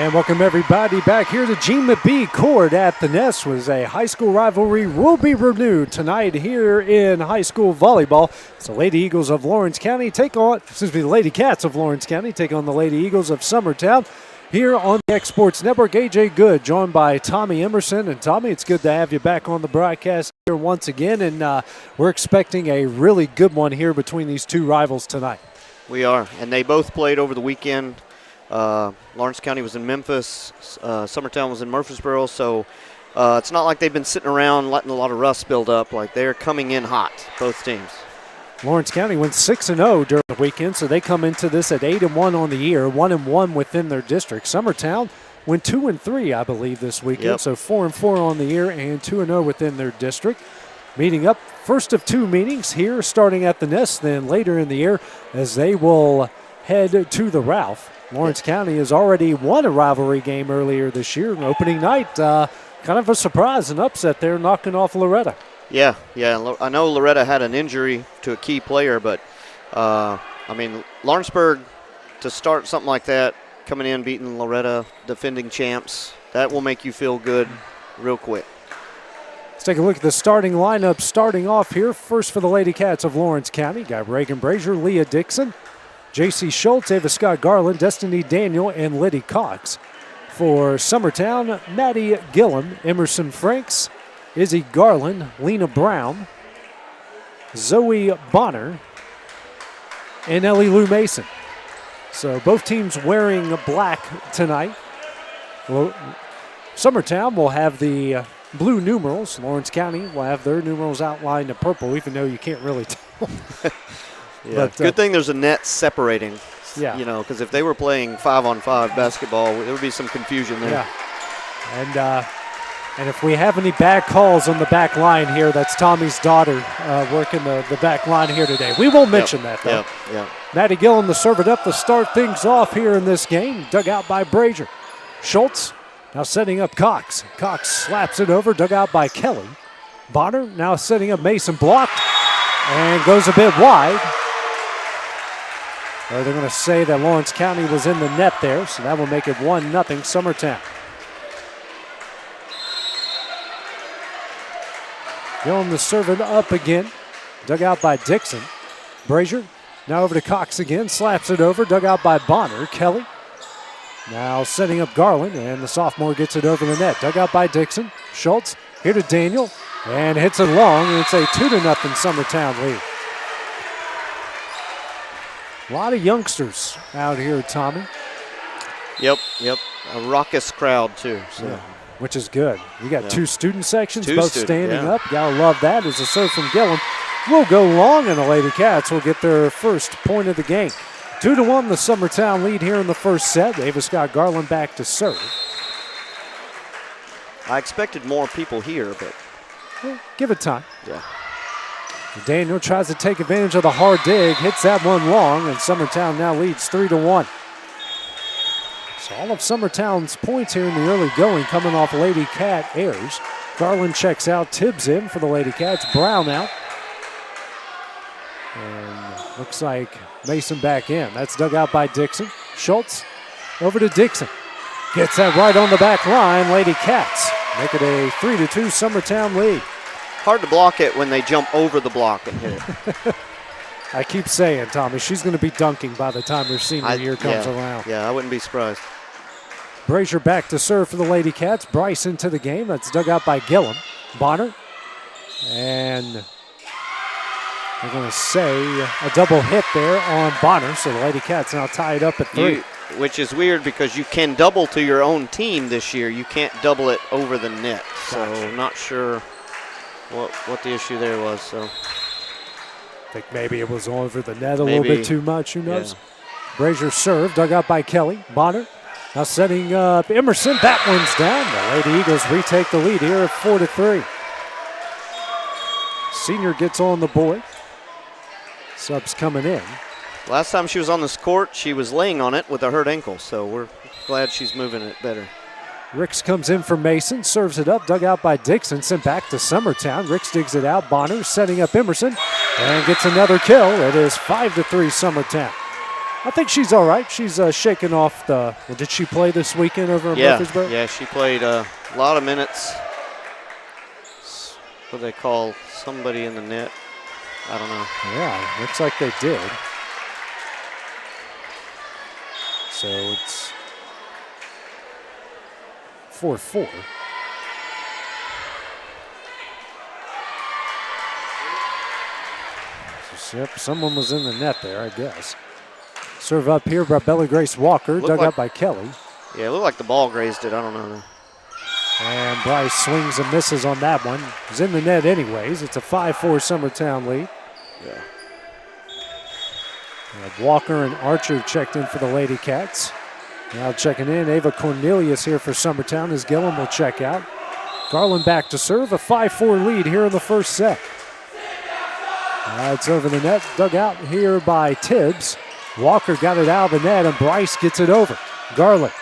And welcome everybody back here to Gene McBee Court at the Nest. Was a high school rivalry will be renewed tonight here in high school volleyball. So Lady Eagles of Lawrence County the Lady Cats of Lawrence County take on the Lady Eagles of Summertown here on the X Sports Network. AJ Good joined by Tommy Emerson. And Tommy, it's good to have you back on the broadcast here once again. And we're expecting a really good one here between these two rivals tonight. We are, and they both played over the weekend. Lawrence County was in Memphis, Summertown was in Murfreesboro, so it's not like they've been sitting around letting a lot of rust build up. Like, they're coming in hot, both teams. Lawrence County went 6-0 during the weekend, so they come into this at 8-1 on the year, 1-1 within their district. Summertown went 2-3, I believe, this weekend, so 4-4 on the year and 2-0 within their district. Meeting up, first of two meetings here, starting at the Nest, then later in the year, as they will head to the Ralph. Lawrence County has already won a rivalry game earlier this year. Opening night, kind of a surprise, an upset there, knocking off Loretta. Yeah. I know Loretta had an injury to a key player, but, Lawrenceburg, to start something like that, coming in, beating Loretta, defending champs, that will make you feel good real quick. Let's take a look at the starting lineup starting off here. First for the Lady Cats of Lawrence County, got Reagan Brazier, Leah Dixon, J.C. Schultz, Ava Scott Garland, Destiny Daniel, and Liddy Cox. For Summertown, Maddie Gillum, Emerson Franks, Izzy Garland, Lena Brown, Zoe Bonner, and Ellie Lou Mason. So both teams wearing black tonight. Well, Summertown will have the blue numerals. Lawrence County will have their numerals outlined in purple, even though you can't really tell. Yeah, but, good thing there's a net separating. Yeah. Because if they were playing 5-on-5 basketball, there would be some confusion there. Yeah. And if we have any bad calls on the back line here, that's Tommy's daughter working the back line here today. We won't mention that, though. Yep. Maddie Gillum to serve it up to start things off here in this game. Dug out by Brazier. Schultz now setting up Cox. Cox slaps it over, dug out by Kelly. Bonner now setting up Mason, blocked, and goes a bit wide. They're going to say that Lawrence County was in the net there, so that will make it 1-0 Summertown. Gillum to serve it up again. Dug out by Dixon. Brazier now over to Cox again. Slaps it over. Dug out by Bonner. Kelly now setting up Garland, and the sophomore gets it over the net. Dug out by Dixon. Schultz here to Daniel, and hits it long, and it's a 2-0 Summertown lead. A lot of youngsters out here, Tommy. Yep. A raucous crowd, too. So. Yeah, which is good. You got two student sections, both standing yeah. up. Gotta love that. As a serve from Gillum will go long, and the Lady Cats will get their first point of the game. 2-1, the Summertown lead here in the first set. Ava Scott Garland back to serve. I expected more people here, but... Well, give it time. Yeah. Daniel tries to take advantage of the hard dig, hits that one long, and Summertown now leads 3-1. So all of Summertown's points here in the early going coming off Lady Cat errors. Garland checks out, Tibbs in for the Lady Cats, Brown out. And looks like Mason back in. That's dug out by Dixon. Schultz over to Dixon. Gets that right on the back line. Lady Cats make it a 3-2 Summertown lead. Hard to block it when they jump over the block and hit it. I keep saying, Tommy, she's going to be dunking by the time her senior year comes around. Yeah, I wouldn't be surprised. Brazier back to serve for the Lady Cats. Bryce into the game. That's dug out by Gillum. Bonner. And they're going to say a double hit there on Bonner. So the Lady Cats now tied up at 3. Which is weird because you can double to your own team this year. You can't double it over the net. So not sure what the issue there was. So I think maybe it was over the net a little bit too much. Who knows? Yeah. Brazier serve, dug out by Kelly. Bonner now setting up Emerson. That one's down. The Lady Eagles retake the lead here at 4-3. Senior gets on the board. Subs coming in. Last time she was on this court, she was laying on it with a hurt ankle, so we're glad she's moving it better. Ricks comes in for Mason, serves it up, dug out by Dixon, sent back to Summertown. Ricks digs it out. Bonner setting up Emerson and gets another kill. It is 5-3 Summertown. I think she's all right. She's shaking off the. Well, did she play this weekend over in Murfreesboro? Yeah, she played a lot of minutes. What do they call somebody in the net? I don't know. Yeah, looks like they did. So it's 4-4. Yep, someone was in the net there, I guess. Serve up here by Bella Grace Walker, dug up by Kelly. Yeah, it looked like the ball grazed it. I don't know. And Bryce swings and misses on that one. It's in the net anyways. It's a 5-4 Summertown lead. Yeah. Walker and Archer checked in for the Lady Cats. Now checking in, Ava Cornelius here for Summertown as Gillum will check out. Garland back to serve, a 5-4 lead here in the first set. It's over the net, dug out here by Tibbs. Walker got it out of the net, and Bryce gets it over. Garland,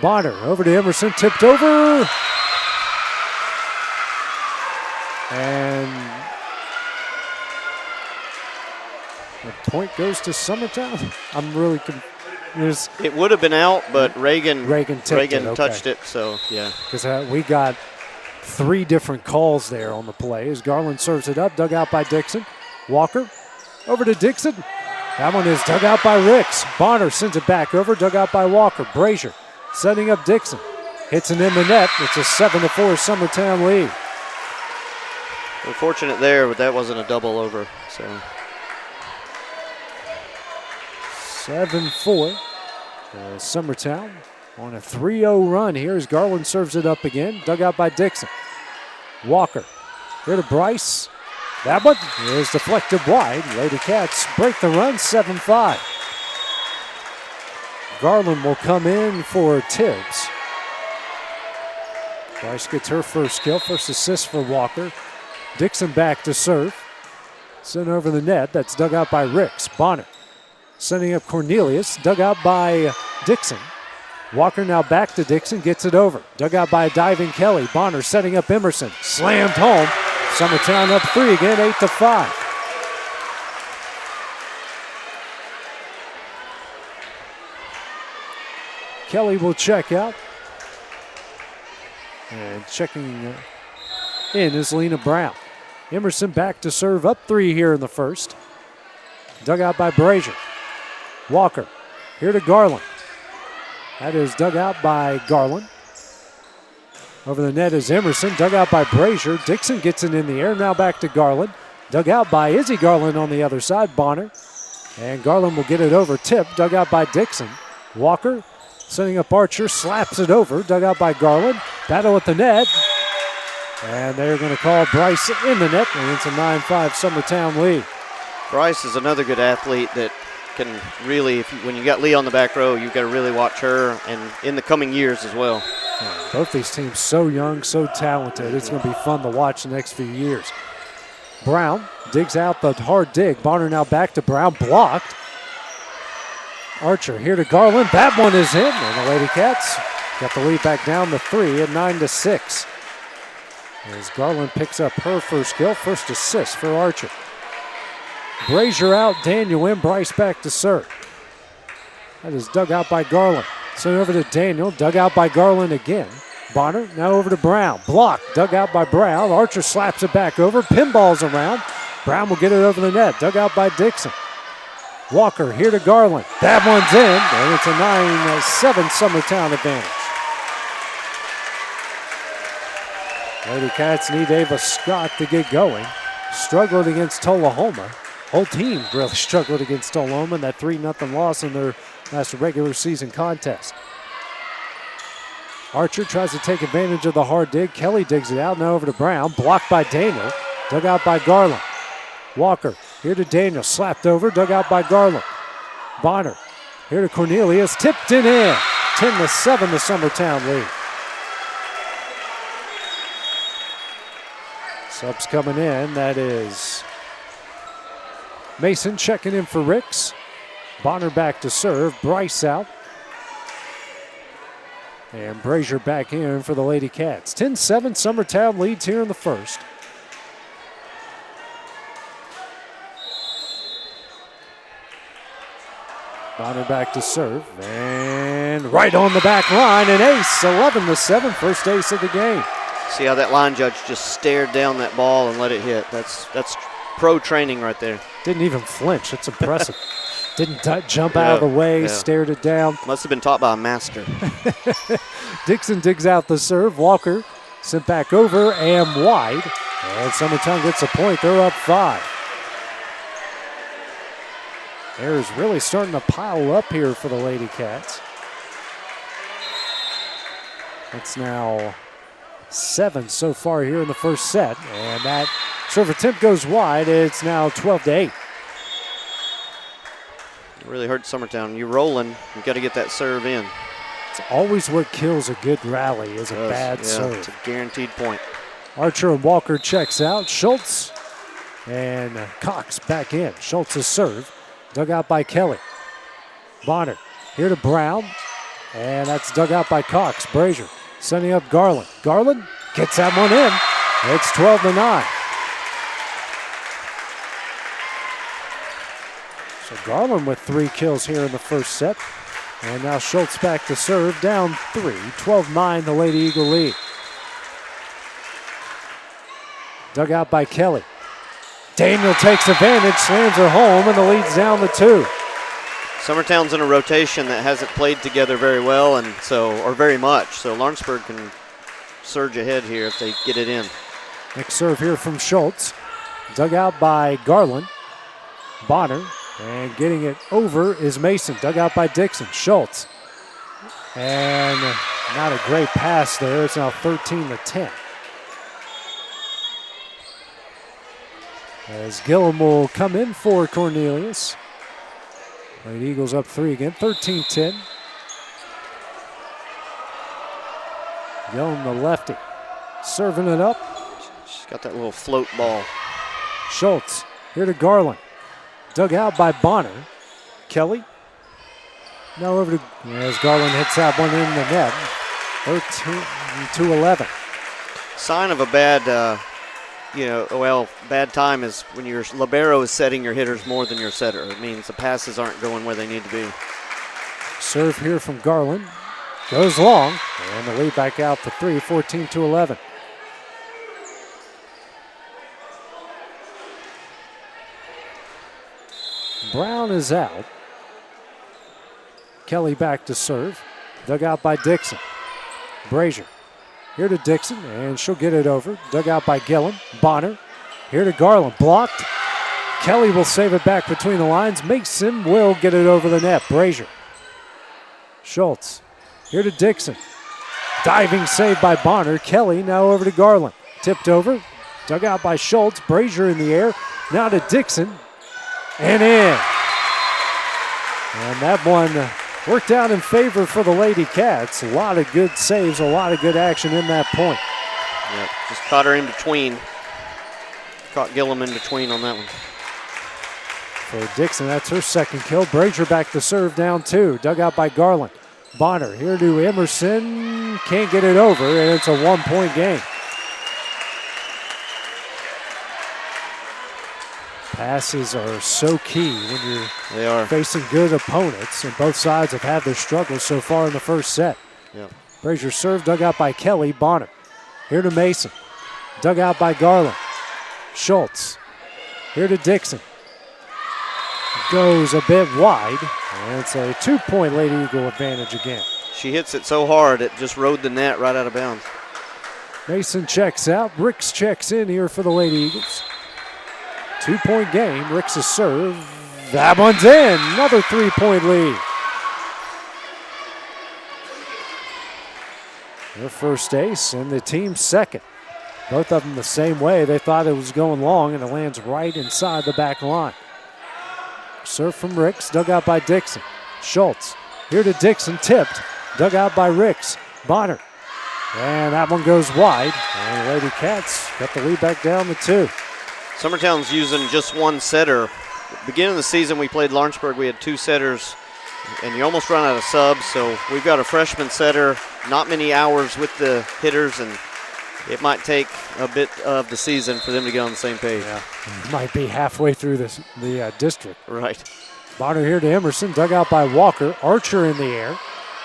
Bonner over to Emerson, tipped over. And the point goes to Summertown. I'm really confused. It would have been out, but Reagan touched it, so yeah. Because we got 3 different calls there on the play as Garland serves it up, dug out by Dixon. Walker over to Dixon. That one is dug out by Ricks. Bonner sends it back over, dug out by Walker. Brazier setting up Dixon. Hits it in the net. It's a 7-4 Summertown lead. Unfortunate there, but that wasn't a double over. So 7-4. Summertown on a 3-0 run here as Garland serves it up again. Dug out by Dixon. Walker here to Bryce. That one is deflected wide. Lady Cats break the run, 7-5. Garland will come in for Tibbs. Bryce gets her first kill, first assist for Walker. Dixon back to serve. Sent over the net. That's dug out by Ricks. Bonner sending up Cornelius. Dug out by Dixon. Walker now back to Dixon. Gets it over. Dug out by a diving Kelly. Bonner setting up Emerson. Slammed home. Summertown up 3 again, 8-5. Kelly will check out. And checking in is Lena Brown. Emerson back to serve, up 3 here in the first. Dug out by Brazier. Walker here to Garland. That is dug out by Garland. Over the net is Emerson, dug out by Brazier. Dixon gets it in the air, now back to Garland. Dug out by Izzy Garland on the other side, Bonner. And Garland will get it over, tip, dug out by Dixon. Walker setting up Archer, slaps it over, dug out by Garland. Battle at the net. And they're going to call Bryce in the net, and it's a 9-5 Summertown lead. Bryce is another good athlete that can really, when you got Lee on the back row, you've got to really watch her and in the coming years as well. Yeah, both these teams so young, so talented. It's going to be fun to watch the next few years. Brown digs out the hard dig. Bonner now back to Brown, blocked. Archer here to Garland. That one is in, and the Lady Cats got the lead back down to 3 at 9-6. As Garland picks up her first kill, first assist for Archer. Brazier out, Daniel in, Bryce back to serve. That is dug out by Garland. Sent over to Daniel, dug out by Garland again. Bonner now over to Brown. Blocked, dug out by Brown. Archer slaps it back over, pinballs around. Brown will get it over the net, dug out by Dixon. Walker here to Garland. That one's in, and it's a 9-7 Summertown advantage. Lady Cats need Ava Scott to get going. Struggled against Tullahoma. Whole team really struggled against Tullahoma in that 3-0 loss in their last regular season contest. Archer tries to take advantage of the hard dig. Kelly digs it out, now over to Brown. Blocked by Daniel, dug out by Garland. Walker here to Daniel, slapped over, dug out by Garland. Bonner here to Cornelius, tipped it in. 10-7 the Summertown lead. Subs coming in, that is Mason checking in for Ricks. Bonner back to serve, Bryce out. And Brazier back in for the Lady Cats. 10-7, Summertown leads here in the first. Bonner back to serve, and right on the back line, an ace, 11-7, first ace of the game. See how that line judge just stared down that ball and let it hit. That's pro training right there. Didn't even flinch. It's impressive. Didn't jump out of the way, stared it down. Must have been taught by a master. Dixon digs out the serve. Walker sent back over and wide. And Summertown gets a point. They're up 5. Errors really starting to pile up here for the Lady Cats. It's now 7 so far here in the first set. And that serve attempt goes wide. It's now 12-8. It really hurt Summertown. You're rolling. You got to get that serve in. It's always what kills a good rally is a bad serve. It's a guaranteed point. Archer and Walker checks out. Schultz and Cox back in. Schultz's serve. Dug out by Kelly. Bonner here to Brown. And that's dug out by Cox. Brazier sending up Garland. Garland gets that one in. It's 12-9. So Garland with 3 kills here in the first set. And now Schultz back to serve, down 3. 12-9, the Lady Eagle lead. Dug out by Kelly. Daniel takes advantage, slams her home, and the lead's down to 2. Summertown's in a rotation that hasn't played together very well, or very much. So Lawrenceburg can surge ahead here if they get it in. Next serve here from Schultz. Dug out by Garland. Bonner. And getting it over is Mason. Dug out by Dixon. Schultz. And not a great pass there. It's now 13-10. As Gillum will come in for Cornelius. Lady Eagles up 3 again. 13-10. Gillum, the lefty, serving it up. She's got that little float ball. Schultz here to Garland. Dug out by Bonner. Kelly. Now over to, as Garland hits that one in the net. 13-11. Sign of a bad, bad time is when your libero is setting your hitters more than your setter. It means the passes aren't going where they need to be. Serve here from Garland. Goes long. And the lead back out to 3, 14-11. Brown is out. Kelly back to serve. Dug out by Dixon. Brazier here to Dixon, and she'll get it over. Dug out by Gillum. Bonner here to Garland. Blocked. Kelly will save it back between the lines. Mason will get it over the net. Brazier. Schultz here to Dixon. Diving save by Bonner. Kelly now over to Garland. Tipped over. Dug out by Schultz. Brazier in the air. Now to Dixon. And in. And that one worked out in favor for the Lady Cats. A lot of good saves, a lot of good action in that point. Yep, just caught her in between. Caught Gillum in between on that one. For Dixon, that's her second kill. Brazier back to serve, down 2. Dug out by Garland. Bonner here to Emerson. Can't get it over, and it's a 1-point game. Passes are so key when you're facing good opponents, and both sides have had their struggles so far in the first set. Yep. Brazier serve, dug out by Kelly. Bonner here to Mason. Dug out by Garland. Schultz here to Dixon. Goes a bit wide, and it's a 2-point Lady Eagle advantage again. She hits it so hard, it just rode the net right out of bounds. Mason checks out. Ricks checks in here for the Lady Eagles. 2-point game. Ricks' serve. That one's in. Another 3-point lead. Their first ace and the team's second. Both of them the same way. They thought it was going long, and it lands right inside the back line. Serve from Ricks. Dug out by Dixon. Schultz here to Dixon. Tipped. Dug out by Ricks. Bonner. And that one goes wide. And the Lady Cats got the lead back down to 2. Summertown's using just one setter. Beginning of the season, we played Lawrenceburg. We had 2 setters, and you almost run out of subs. So we've got a freshman setter, not many hours with the hitters, and it might take a bit of the season for them to get on the same page. Yeah, might be halfway through the district. Right. Bonner here to Emerson, dug out by Walker. Archer in the air,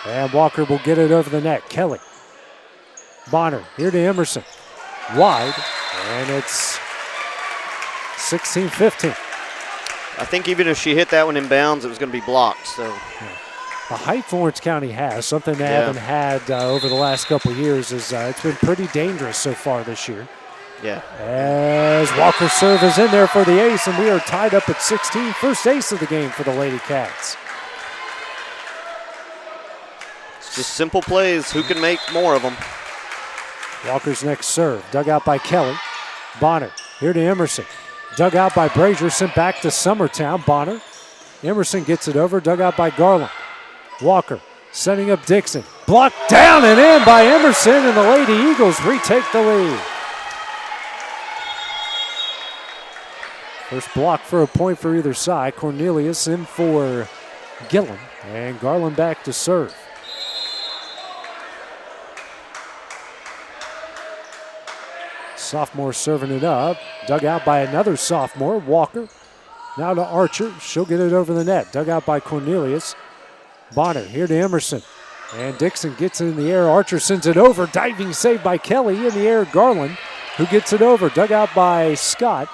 and Walker will get it over the net. Kelly. Bonner here to Emerson. Wide, and it's 16-15. I think even if she hit that one in bounds, it was going to be blocked. So the height Florence County has, something they haven't had over the last couple of years, is it's been pretty dangerous so far this year. Yeah. As Walker's serve is in there for the ace, and we are tied up at 16. First ace of the game for the Lady Cats. It's just simple plays. Who can make more of them? Walker's next serve, dug out by Kelly. Bonner here to Emerson. Dug out by Brazier, sent back to Summertown. Bonner. Emerson gets it over, dug out by Garland. Walker setting up Dixon. Blocked down and in by Emerson, and the Lady Eagles retake the lead. First block for a point for either side. Cornelius in for Gillen, and Garland back to serve. Sophomore serving it up. Dug out by another sophomore, Walker. Now to Archer. She'll get it over the net. Dug out by Cornelius. Bonner here to Emerson. And Dixon gets it in the air. Archer sends it over. Diving save by Kelly. In the air, Garland, who gets it over. Dug out by Scott.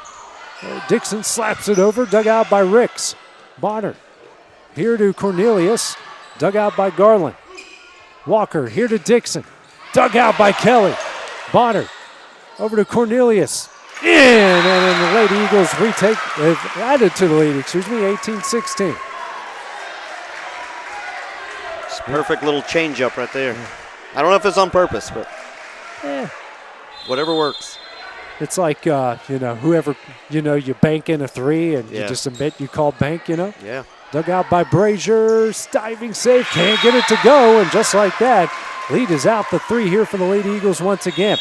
Dixon slaps it over. Dug out by Ricks. Bonner here to Cornelius. Dug out by Garland. Walker here to Dixon. Dug out by Kelly. Bonner over to Cornelius. In, and then the Lady Eagles have added to the lead, 18-16. It's a perfect little changeup right there. I don't know if it's on purpose, but whatever works. It's like, whoever, you bank in a three and you just admit you called bank, Yeah. Dug out by Brazier, diving save, can't get it to go, and just like that, lead is out the three here for the Lady Eagles once again.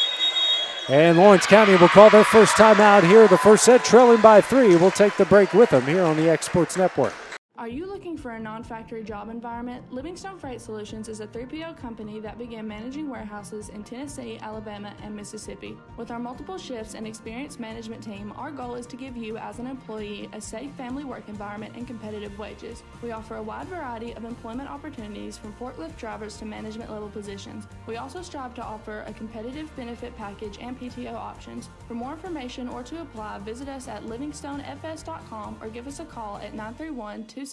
And Lawrence County will call their first timeout here. The first set, trailing by 3. We'll take the break with them here on the X Sports Network. Are you looking for a non-factory job environment? Livingstone Freight Solutions is a 3PL company that began managing warehouses in Tennessee, Alabama, and Mississippi. With our multiple shifts and experienced management team, our goal is to give you, as an employee, a safe family work environment and competitive wages. We offer a wide variety of employment opportunities from forklift drivers to management level positions. We also strive to offer a competitive benefit package and PTO options. For more information or to apply, visit us at livingstonefs.com or give us a call at 931-269-3255.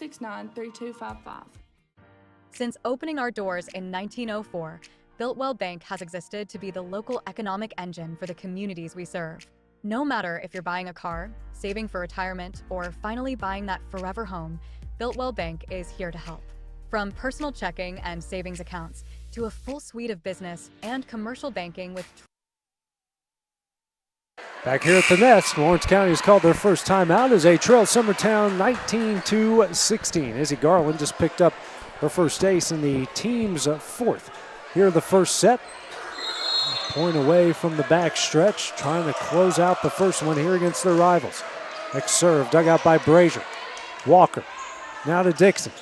Since opening our doors in 1904, Builtwell Bank has existed to be the local economic engine for the communities we serve. No matter if you're buying a car, saving for retirement, or finally buying that forever home, Builtwell Bank is here to help. From personal checking and savings accounts to a full suite of business and commercial banking with Back here at the Nest, Lawrence County has called their first timeout as they trail Summertown 19-16. Izzy Garland just picked up her first ace in the team's fourth. Here the first set. Point away from the back stretch, trying to close out the first one here against their rivals. Next serve, dug out by Brazier. Walker, now to Dixon.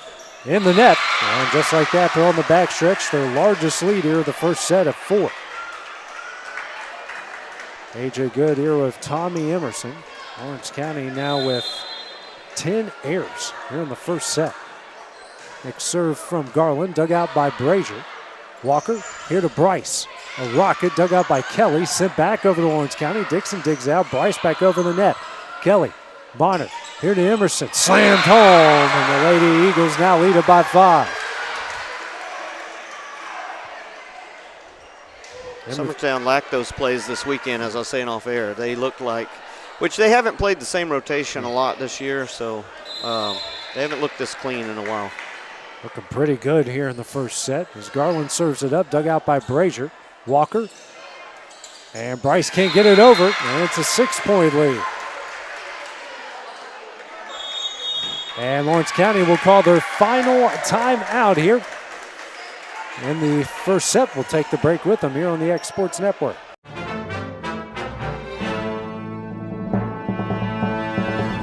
In the net, and just like that, they're on the back stretch. Their largest lead here of the first set of 4. AJ Good here with Tommy Emerson. Lawrence County now with 10 errors here in the first set. Next serve from Garland, dug out by Brazier. Walker here to Bryce. A rocket dug out by Kelly, sent back over to Lawrence County. Dixon digs out, Bryce back over the net. Kelly, Bonner here to Emerson, slammed home, and the Lady Eagles now lead it by 5. Summertown lacked those plays this weekend, as I was saying off air. They looked like, which they haven't played the same rotation a lot this year, so they haven't looked this clean in a while. Looking pretty good here in the first set as Garland serves it up, dug out by Brazier. Walker, and Bryce can't get it over, and it's a 6-point lead. And Lawrence County will call their final timeout here. In the first set, we'll take the break with them here on the X Sports Network.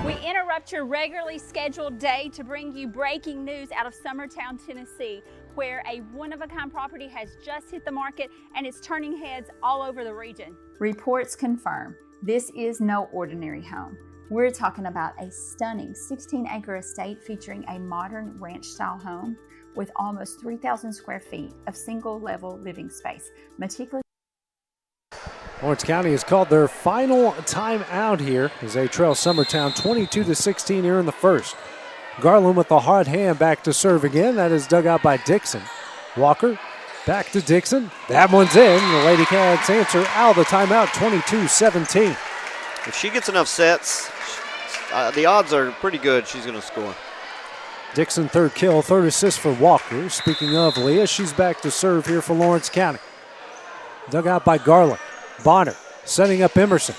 We interrupt your regularly scheduled day to bring you breaking news out of Summertown, Tennessee, where a one-of-a-kind property has just hit the market and it's turning heads all over the region. Reports confirm this is no ordinary home. We're talking about a stunning 16-acre estate featuring a modern ranch-style home with almost 3,000 square feet of single-level living space. Meticulous. Lawrence County has called their final timeout here as they trail Summertown 22-16 here in the first. Garland with the hard hand back to serve again. That is dug out by Dixon. Walker back to Dixon. That one's in. The Lady Cats answer out of the timeout 22-17. If she gets enough sets, the odds are pretty good she's going to score. Dixon, third kill, third assist for Walker. Speaking of Leah, she's back to serve here for Lawrence County. Dug out by Garland. Bonner setting up Emerson.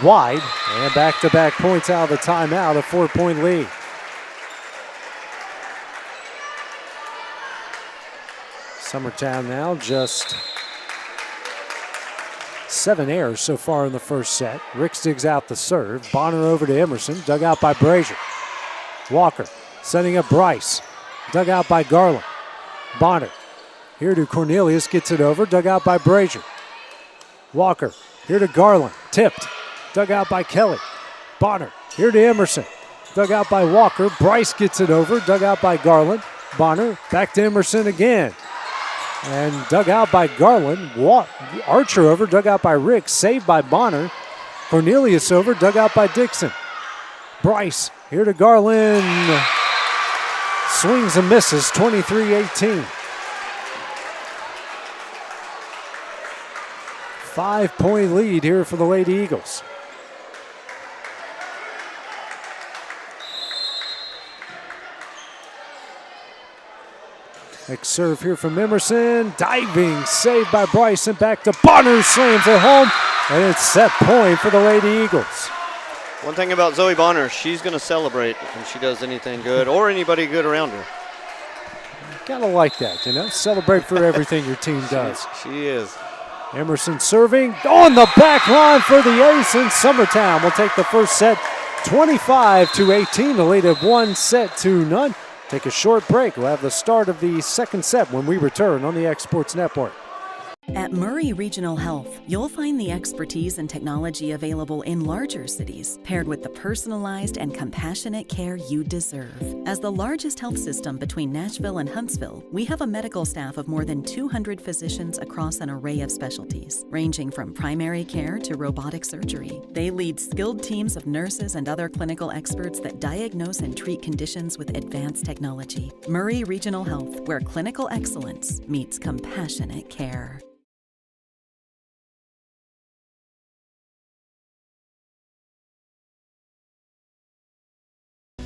Wide, and back-to-back points out of the timeout, a 4-point lead. Summertown now just 7 errors so far in the first set. Ricks digs out the serve. Bonner over to Emerson, dug out by Brazier. Walker setting up Bryce, dug out by Garland. Bonner here to Cornelius, gets it over, dug out by Brazier. Walker here to Garland, tipped, dug out by Kelly. Bonner here to Emerson, dug out by Walker. Bryce gets it over, dug out by Garland. Bonner back to Emerson again. And dug out by Garland. Archer over, dug out by Rick, saved by Bonner. Cornelius over, dug out by Dixon. Bryce here to Garland. Swings and misses, 23-18. 5-point lead here for the Lady Eagles. Next serve here from Emerson. Diving, saved by Bryce, and back to Bonner, slams it home, and it's set point for the Lady Eagles. One thing about Zoe Bonner, she's going to celebrate when she does anything good or anybody good around her. Gotta like that, you know? Celebrate for everything your team does. She is. Emerson serving on the back line for the ace, and Summertown will take the first set 25-18. The lead of 1-0. Take a short break. We'll have the start of the second set when we return on the X Sports Network. At Murray Regional Health, you'll find the expertise and technology available in larger cities, paired with the personalized and compassionate care you deserve. As the largest health system between Nashville and Huntsville, we have a medical staff of more than 200 physicians across an array of specialties, ranging from primary care to robotic surgery. They lead skilled teams of nurses and other clinical experts that diagnose and treat conditions with advanced technology. Murray Regional Health, where clinical excellence meets compassionate care.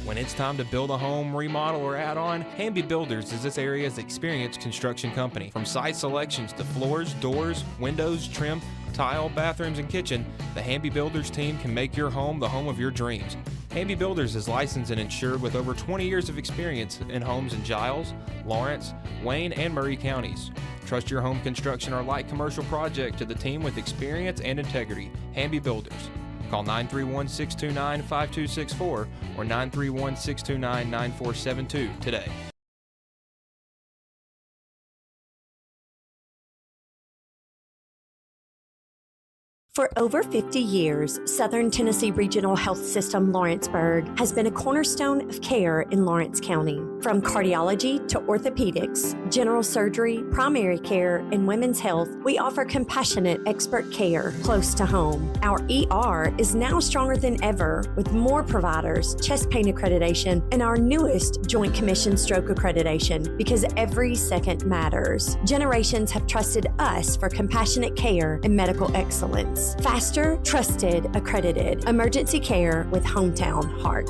When it's time to build a home, remodel, or add on, Hamby Builders is this area's experienced construction company. From site selections to floors, doors, windows, trim, tile, bathrooms, and kitchen, the Hamby Builders team can make your home the home of your dreams. Hamby Builders is licensed and insured with over 20 years of experience in homes in Giles, Lawrence, Wayne, and Murray counties. Trust your home construction or light commercial project to the team with experience and integrity. Hamby Builders. Call 931-629-5264 or 931-629-9472 today. For over 50 years, Southern Tennessee Regional Health System Lawrenceburg has been a cornerstone of care in Lawrence County. From cardiology to orthopedics, general surgery, primary care, and women's health, we offer compassionate expert care close to home. Our ER is now stronger than ever with more providers, chest pain accreditation, and our newest Joint Commission stroke accreditation because every second matters. Generations have trusted us for compassionate care and medical excellence. Faster, trusted, accredited. Emergency care with Hometown Heart.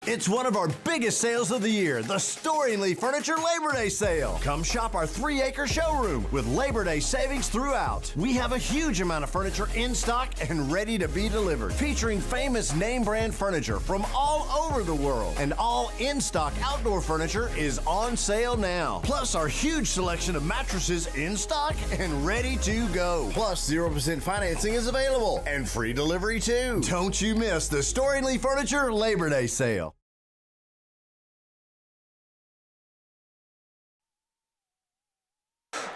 It's one of our biggest sales of the year, the Storingly Furniture Labor Day Sale. Come shop our 3-acre showroom with Labor Day savings throughout. We have a huge amount of furniture in stock and ready to be delivered, featuring famous name brand furniture from all over the world. And all in-stock outdoor furniture is on sale now. Plus our huge selection of mattresses in stock and ready to go. Plus 0% financing is available and free delivery too. Don't you miss the Storingly Furniture Labor Day Sale.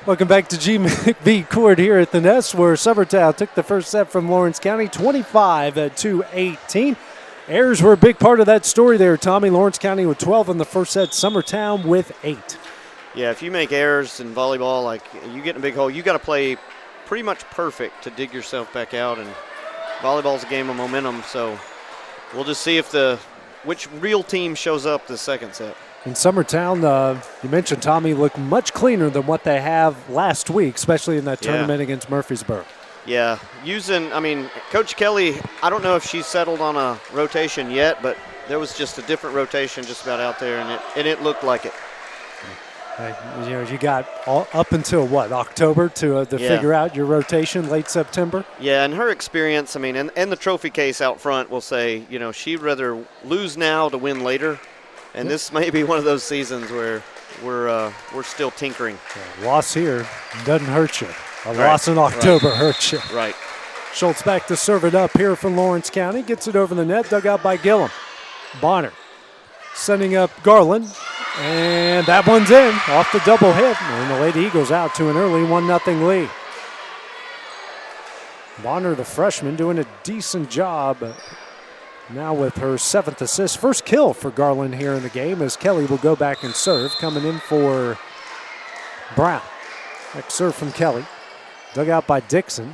Welcome back to G. McBee Court here at the Nest, where Summertown took the first set from Lawrence County, 25-18. Errors were a big part of that story there, Tommy. Lawrence County with 12 in the first set, Summertown with 8. Yeah, if you make errors in volleyball, like you get in a big hole, you got to play pretty much perfect to dig yourself back out. And volleyball's a game of momentum, so we'll just see if which real team shows up the second set. In Summertown, you mentioned, Tommy, look much cleaner than what they have last week, especially in that tournament against Murfreesboro. Yeah, Coach Kelly, I don't know if she's settled on a rotation yet, but there was just a different rotation just about out there, and it looked like it. You got up until October to figure out your rotation, late September? Yeah, and her experience, and the trophy case out front will say, she'd rather lose now to win later. And this may be one of those seasons where we're still tinkering. Yeah, loss here doesn't hurt you. A loss in October hurts you. Right. Schultz back to serve it up here for Lawrence County. Gets it over the net, dug out by Gillum. Bonner sending up Garland. And that one's in off the double hit. And the Lady Eagles out to an early 1-0 lead. Bonner, the freshman, doing a decent job now with her 7th assist. First kill for Garland here in the game as Kelly will go back and serve. Coming in for Brown. Next serve from Kelly. Dug out by Dixon.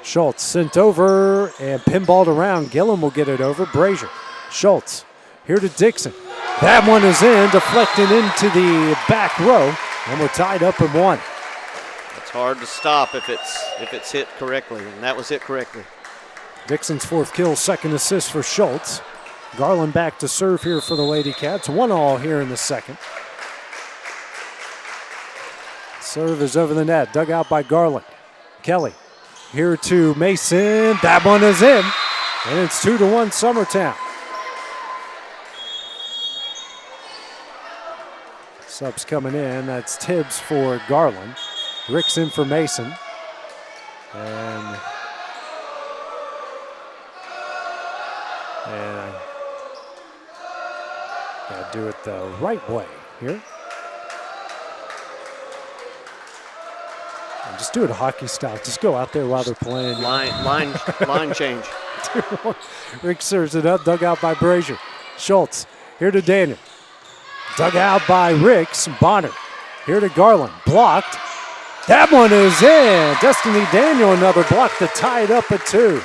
Schultz sent over and pinballed around. Gillum will get it over. Brazier. Schultz here to Dixon. That one is in, deflecting into the back row, and we're tied up at 1. It's hard to stop if it's hit correctly, and that was hit correctly. Dixon's 4th kill, 2nd assist for Schultz. Garland back to serve here for the Lady Cats. 1-1 here in the second. Serve is over the net, dug out by Garland. Kelly here to Mason. That one is in, and it's 2-1 Summertown. Subs coming in. That's Tibbs for Garland. Ricks in for Mason. And gotta do it the right way here. And just do it a hockey style. Just go out there while they're playing. Line change. Rick serves it up, dug out by Brazier. Schultz here to Daniel. Dug out by Ricks. Bonner here to Garland. Blocked. That one is in. Destiny Daniel, another block to tie it up at 2.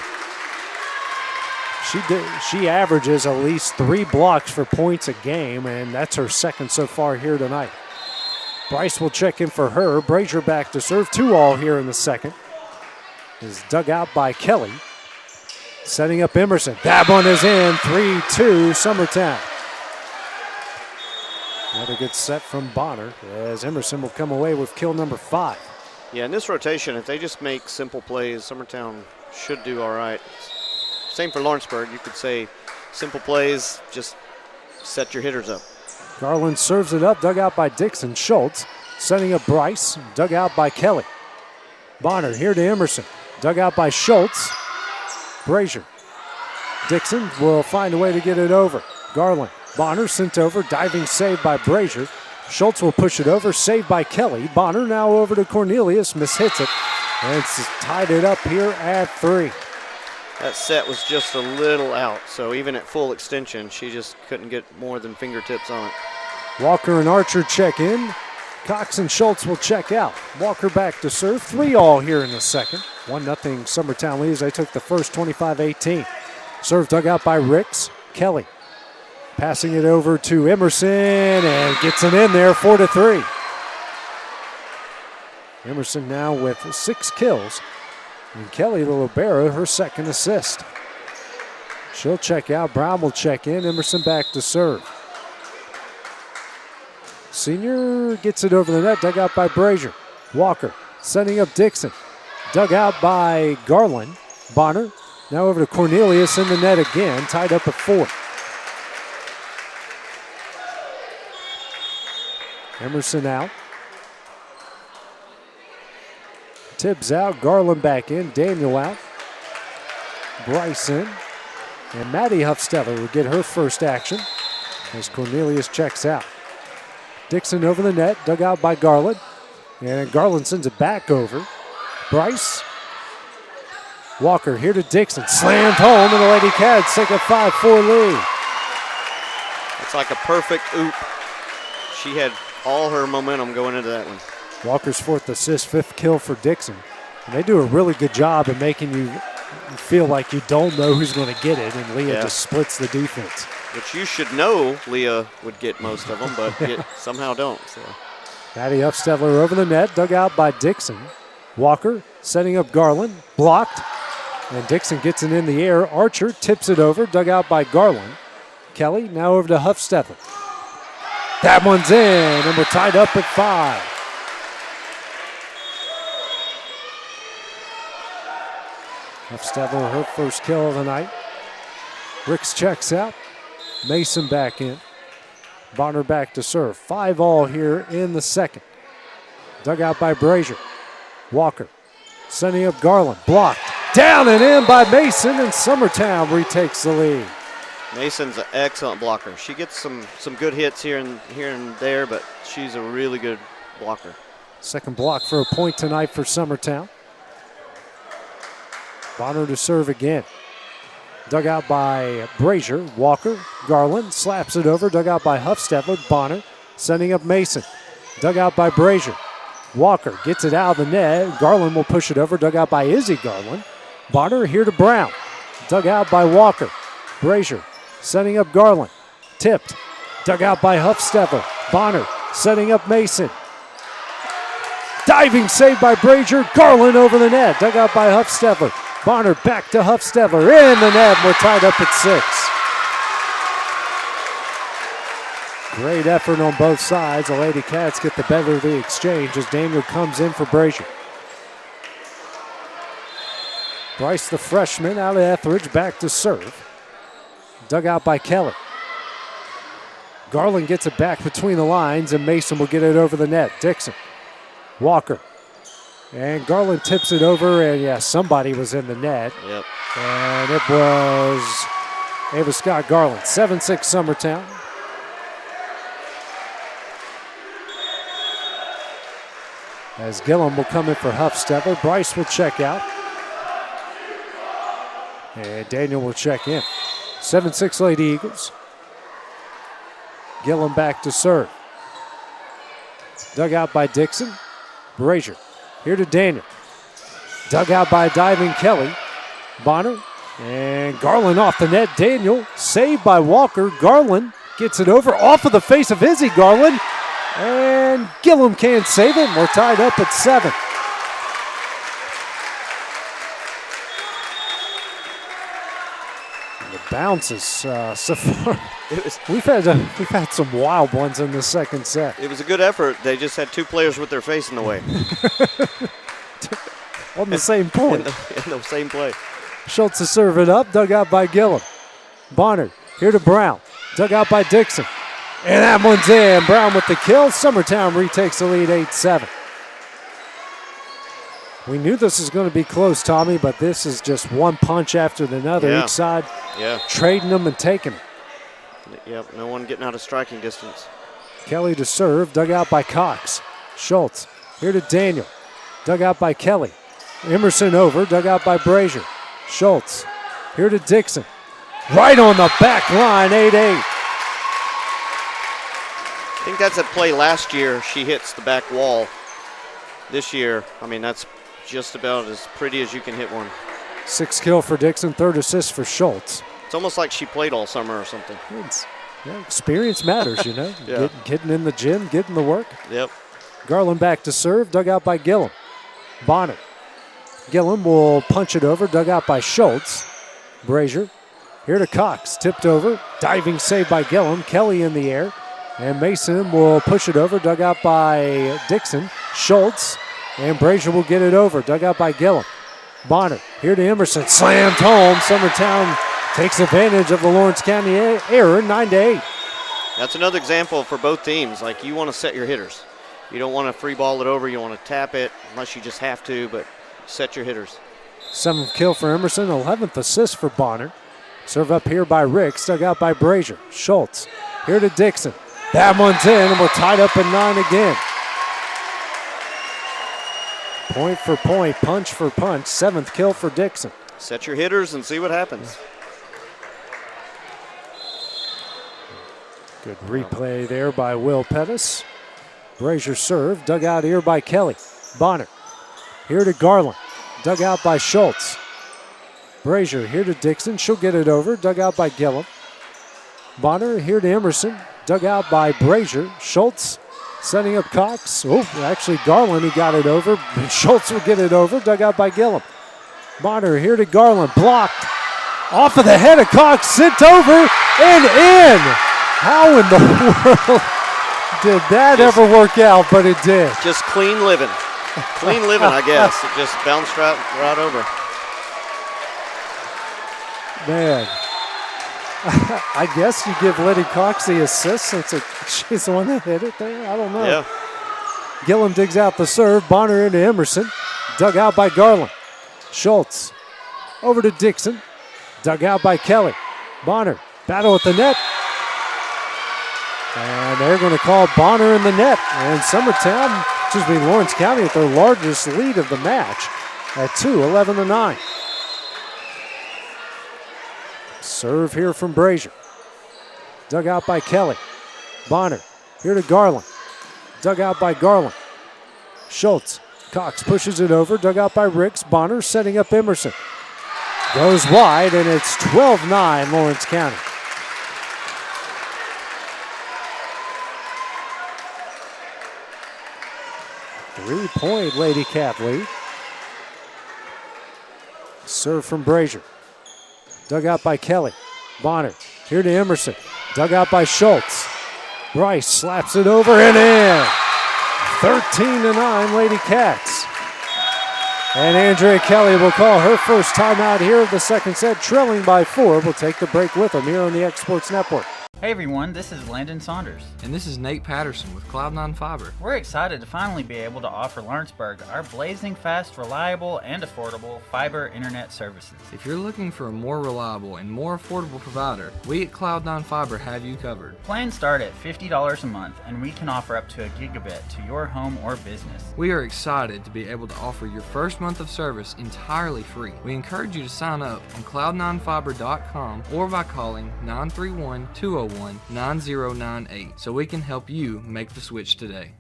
She averages at least 3 blocks for points a game, and that's her 2nd so far here tonight. Bryce will check in for her. Brazier back to serve. 2-2 here in the second. Is dug out by Kelly. Setting up Emerson. That one is in. 3-2 Summertown. Another good set from Bonner as Emerson will come away with kill number 5. Yeah, in this rotation, if they just make simple plays, Summertown should do all right. Same for Lawrenceburg. You could say simple plays, just set your hitters up. Garland serves it up, dug out by Dixon. Schultz setting up Bryce, dug out by Kelly. Bonner here to Emerson, dug out by Schultz. Brazier. Dixon will find a way to get it over. Garland. Bonner sent over, diving save by Brazier. Schultz will push it over, saved by Kelly. Bonner now over to Cornelius, mishits it. And it's tied it up here at 3. That set was just a little out, so even at full extension, she just couldn't get more than fingertips on it. Walker and Archer check in. Cox and Schultz will check out. Walker back to serve. 3-3 here in the second. 1-0 Summertown leads. They took the first 25-18. Serve dug out by Ricks. Kelly passing it over to Emerson and gets it in there, 4-3. Emerson now with 6 kills. And Kelly, the libero, her 2nd assist. She'll check out. Brown will check in. Emerson back to serve. Senior gets it over the net, dug out by Brazier. Walker sending up Dixon. Dug out by Garland. Bonner now over to Cornelius in the net again, tied up at 4. Emerson out. Tibbs out, Garland back in, Daniel out. Bryce in. And Maddie Huffsteller will get her first action as Cornelius checks out. Dixon over the net, dug out by Garland. And Garland sends it back over. Bryce. Walker here to Dixon. Slammed home, and the Lady Cats take a 5-4 lead. It's like a perfect oop. She had all her momentum going into that one. Walker's 4th assist, 5th kill for Dixon. And they do a really good job of making you feel like you don't know who's going to get it, and Leah just splits the defense. Which you should know Leah would get most of them, but somehow don't. So. Maddie Huffstedler over the net, dug out by Dixon. Walker setting up Garland, blocked, and Dixon gets it in the air. Archer tips it over, dug out by Garland. Kelly now over to Huffstedler. That one's in, and we're tied up at 5. Huffstedler, her first kill of the night. Ricks checks out. Mason back in. Bonner back to serve. 5-all here in the second. Dug out by Brazier. Walker sending up Garland. Blocked. Down and in by Mason, and Summertown retakes the lead. Mason's an excellent blocker. She gets some good hits here and there, but she's a really good blocker. Second block for a point tonight for Summertown. Bonner to serve again. Dug out by Brazier. Walker, Garland slaps it over. Dug out by Huffstedler. Bonner sending up Mason. Dug out by Brazier. Walker gets it out of the net. Garland will push it over. Dug out by Izzy Garland. Bonner here to Brown. Dug out by Walker. Brazier setting up Garland. Tipped. Dug out by Huffstedler. Bonner setting up Mason. Diving save by Brazier. Garland over the net. Dug out by Huffstedler. Bonner back to Huffstedler. In the net. We're tied up at 6. Great effort on both sides. The Lady Cats get the better of the exchange as Daniel comes in for Brazier. Bryce, the freshman, out of Etheridge, back to serve. Dug out by Kelly. Garland gets it back between the lines, and Mason will get it over the net. Dixon. Walker. And Garland tips it over, and somebody was in the net. Yep. And it was Ava Scott Garland. 7-6 Summertown. As Gillum will come in for Huffstedler. Bryce will check out. And Daniel will check in. 7-6 Lady Eagles. Gillum back to serve. Dug out by Dixon. Brazier. Here to Daniel. Dug out by diving Kelly. Bonner. And Garland off the net. Daniel saved by Walker. Garland gets it over off of the face of Izzy Garland. And Gillum can't save it. We're tied up at 7. The bounces so far. We've had some wild ones in the second set. It was a good effort. They just had two players with their face in the way. On the same point. in the same play. Schultz to serve it up. Dug out by Gillum. Bonner here to Brown. Dug out by Dixon. And that one's in. Brown with the kill. Summertown retakes the lead 8-7. We knew this was going to be close, Tommy, but this is just one punch after another. Each side trading them and taking them. Yep, no one getting out of striking distance. Kelly to serve. Dug out by Cox. Schultz here to Daniel. Dug out by Kelly. Emerson over. Dug out by Brazier. Schultz here to Dixon. Right on the back line, 8-8. I think that's a play last year. She hits the back wall. This year, I mean, that's just about as pretty as you can hit one. 6 kill for Dixon, 3rd assist for Schultz. It's almost like she played all summer or something. Experience matters, you know. Getting in the gym, getting the work. Yep. Garland back to serve, dug out by Gillum. Bonner. Gillum will punch it over, dug out by Schultz. Brazier here to Cox, tipped over. Diving save by Gillum. Kelly in the air. And Mason will push it over, dug out by Dixon. Schultz, and Brazier will get it over, dug out by Gillum. Bonner, here to Emerson, slammed home. Summertown takes advantage of the Lawrence County error, 9-8. That's another example for both teams. Like, you want to set your hitters. You don't want to free ball it over. You want to tap it unless you just have to, but set your hitters. 7th kill for Emerson, 11th assist for Bonner. Serve up here by Ricks, dug out by Brazier. Schultz, here to Dixon. That one's in, and we're tied up at 9 again. Point for point, punch for punch, 7th kill for Dixon. Set your hitters and see what happens. Good replay there by Will Pettis. Brazier serve, dug out here by Kelly. Bonner, here to Garland, dug out by Schultz. Brazier here to Dixon, she'll get it over, dug out by Gillum. Bonner here to Emerson, dug out by Brazier. Schultz setting up Cox. Oh, actually Garland, he got it over. Schultz will get it over, dug out by Gillum. Bonner here to Garland, blocked. Off of the head of Cox, sent over and in. How in the world did that ever work out? But it did. Just clean living. Clean living, I guess. It just bounced right over. Man, I guess you give Liddy Cox the assist since she's the one that hit it there. I don't know. Yeah. Gillum digs out the serve. Bonner into Emerson. Dug out by Garland. Schultz over to Dixon. Dug out by Kelly. Bonner, battle at the net. And they're going to call Bonner in the net. And Lawrence County with their largest lead of the match at 11-9. Serve here from Brazier. Dug out by Kelly. Bonner here to Garland. Dug out by Garland. Schultz. Cox pushes it over. Dug out by Ricks. Bonner setting up Emerson. Goes wide, and it's 12-9 Lawrence County. Three-point Lady Cat lead. Serve from Brazier. Dug out by Kelly. Bonner here to Emerson. Dug out by Schultz. Bryce slaps it over and in. 13-9 Lady Cats. And Andrea Kelly will call her first timeout here of the second set, trailing by 4. We'll take the break with them here on the X Sports Network. Hey everyone, this is Landon Saunders. And this is Nate Patterson with Cloud9 Fiber. We're excited to finally be able to offer Lawrenceburg our blazing fast, reliable, and affordable fiber internet services. If you're looking for a more reliable and more affordable provider, we at Cloud9 Fiber have you covered. Plans start at $50 a month, and we can offer up to a gigabit to your home or business. We are excited to be able to offer your first month of service entirely free. We encourage you to sign up on cloud9fiber.com or by calling 931-201-9098 so we can help you make the switch today.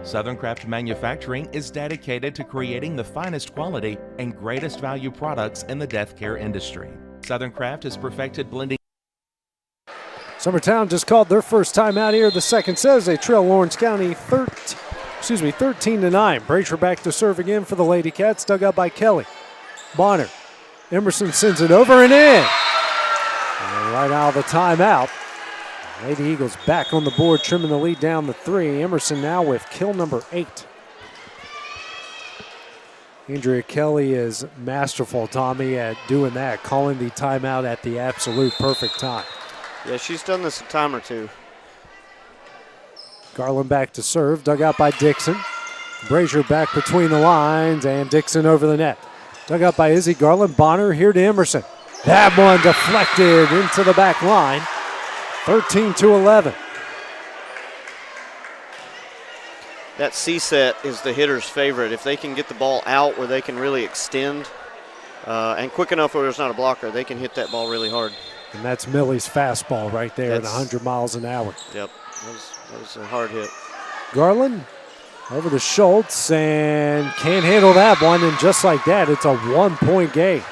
Southern Craft Manufacturing is dedicated to creating the finest quality and greatest value products in the death care industry. Southern Craft has perfected blending. Summertown just called their first time out here. The second says they trail Lawrence County 13-9. Brazier back to serve again for the Lady Cats, dug out by Kelly. Bonner. Emerson sends it over and in. And right out of the timeout. Lady Eagles back on the board, trimming the lead down to 3. Emerson now with kill number 8. Andrea Kelly is masterful, Tommy, at doing that, calling the timeout at the absolute perfect time. Yeah, she's done this a time or two. Garland back to serve, dug out by Dixon. Brazier back between the lines, and Dixon over the net. Dug out by Izzy Garland. Bonner here to Emerson. That one deflected into the back line. 13-11. That C set is the hitter's favorite. If they can get the ball out where they can really extend and quick enough where there's not a blocker, they can hit that ball really hard. And that's Millie's fastball right there at 100 miles an hour. Yep, that was a hard hit. Garland over to Schultz and can't handle that one. And just like that, it's a 1-point game.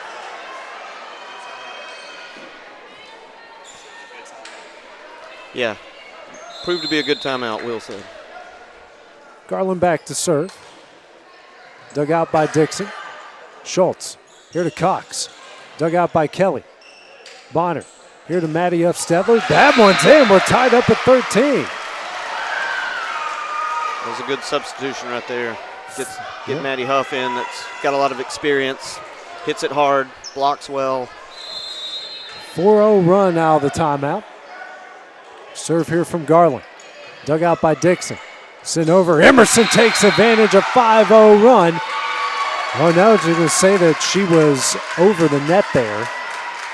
Yeah, proved to be a good timeout, Will said. Garland back to serve. Dug out by Dixon. Schultz here to Cox. Dug out by Kelly. Bonner here to Maddie F. Stedler. That one's in. We're tied up at 13. That was a good substitution right there. Get Maddie Huff in, that's got a lot of experience. Hits it hard, blocks well. 4-0 run out of the timeout. Serve here from Garland. Dug out by Dixon. Sent over. Emerson takes advantage of 5-0 run. Oh, no, I was going to say that she was over the net there.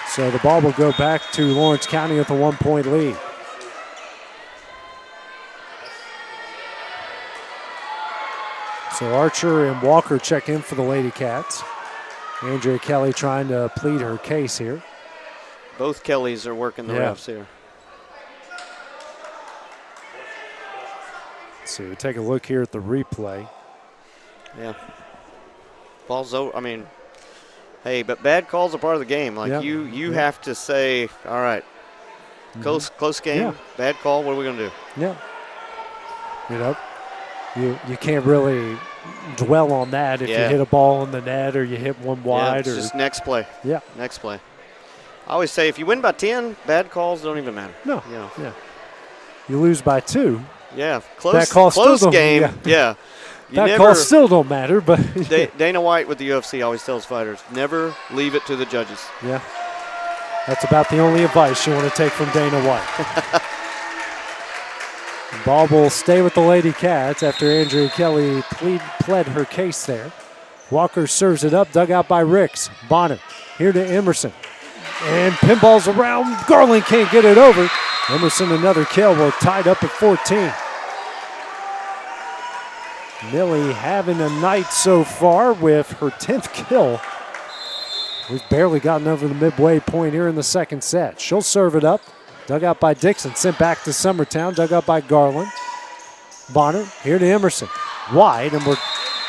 So the ball will go back to Lawrence County with a 1-point lead. So Archer and Walker check in for the Lady Cats. Andrea Kelly trying to plead her case here. Both Kellys are working the refs here. So we take a look here at the replay. Yeah. Ball's over. I mean, hey, but bad calls are part of the game. Like you have to say, all right, close game, bad call. What are we gonna do? Yeah. You know, you can't really dwell on that if you hit a ball in the net or you hit one wide. It's just next play. Yeah. Next play. I always say if you win by 10, bad calls don't even matter. No. You know. Yeah. You lose by 2. Yeah. Close game. Yeah. That call still don't matter, but Dana White with the UFC always tells fighters, never leave it to the judges. Yeah. That's about the only advice you want to take from Dana White. Ball will stay with the Lady Cats after Andrea Kelly pled her case there. Walker serves it up, dug out by Ricks. Bonner here to Emerson. And pinballs around. Garland can't get it over. Emerson another kill. We're tied up at 14. Millie having a night so far with her 10th kill. We've barely gotten over the midway point here in the second set. She'll serve it up. Dug out by Dixon. Sent back to Summertown. Dug out by Garland. Bonner here to Emerson. Wide, and we're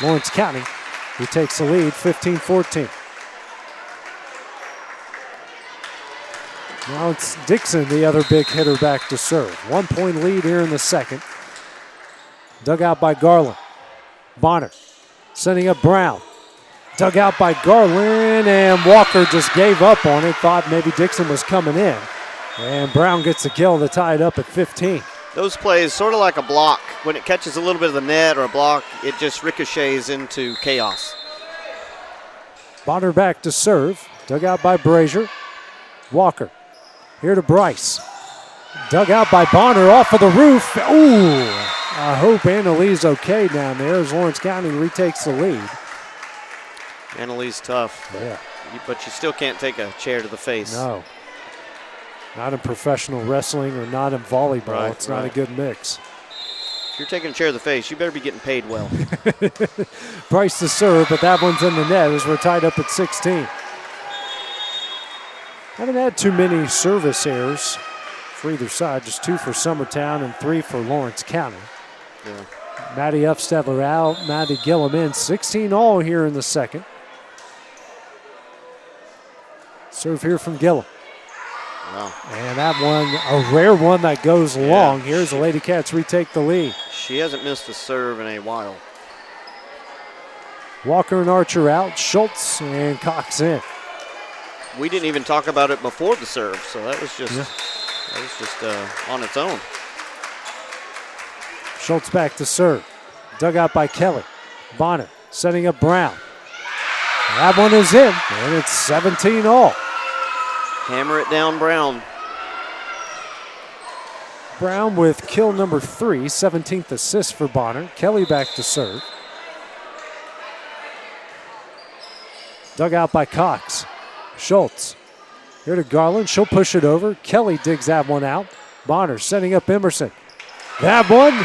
Lawrence County, who takes the lead 15-14. Now it's Dixon, the other big hitter, back to serve. 1-point lead here in the second. Dug out by Garland. Bonner sending up Brown. Dug out by Garland, and Walker just gave up on it. Thought maybe Dixon was coming in. And Brown gets the kill to tie it up at 15. Those plays, sort of like a block. When it catches a little bit of the net or a block, it just ricochets into chaos. Bonner back to serve. Dug out by Brazier. Walker here to Bryce. Dug out by Bonner off of the roof. Ooh, I hope Annalise okay down there as Lawrence County retakes the lead. Annalise tough. Yeah. But you still can't take a chair to the face. No. Not in professional wrestling or not in volleyball. Right, it's not a good mix. If you're taking a chair to the face, you better be getting paid well. Bryce to serve, but that one's in the net as we're tied up at 16. Haven't had too many service errors for either side, just 2 for Summertown and 3 for Lawrence County. Yeah. Maddie Upstedler out, Maddie Gillum in. 16 all here in the second. Serve here from Gillum. Wow. And that one, a rare one that goes long. Here's the Lady Cats retake the lead. She hasn't missed a serve in a while. Walker and Archer out. Schultz and Cox in. We didn't even talk about it before the serve, so that was just on its own. Schultz back to serve. Dug out by Kelly. Bonner setting up Brown. That one is in, and it's 17 all. Hammer it down, Brown. Brown with kill number 3, 17th assist for Bonner. Kelly back to serve. Dug out by Cox. Schultz here to Garland. She'll push it over. Kelly digs that one out. Bonner setting up Emerson. That one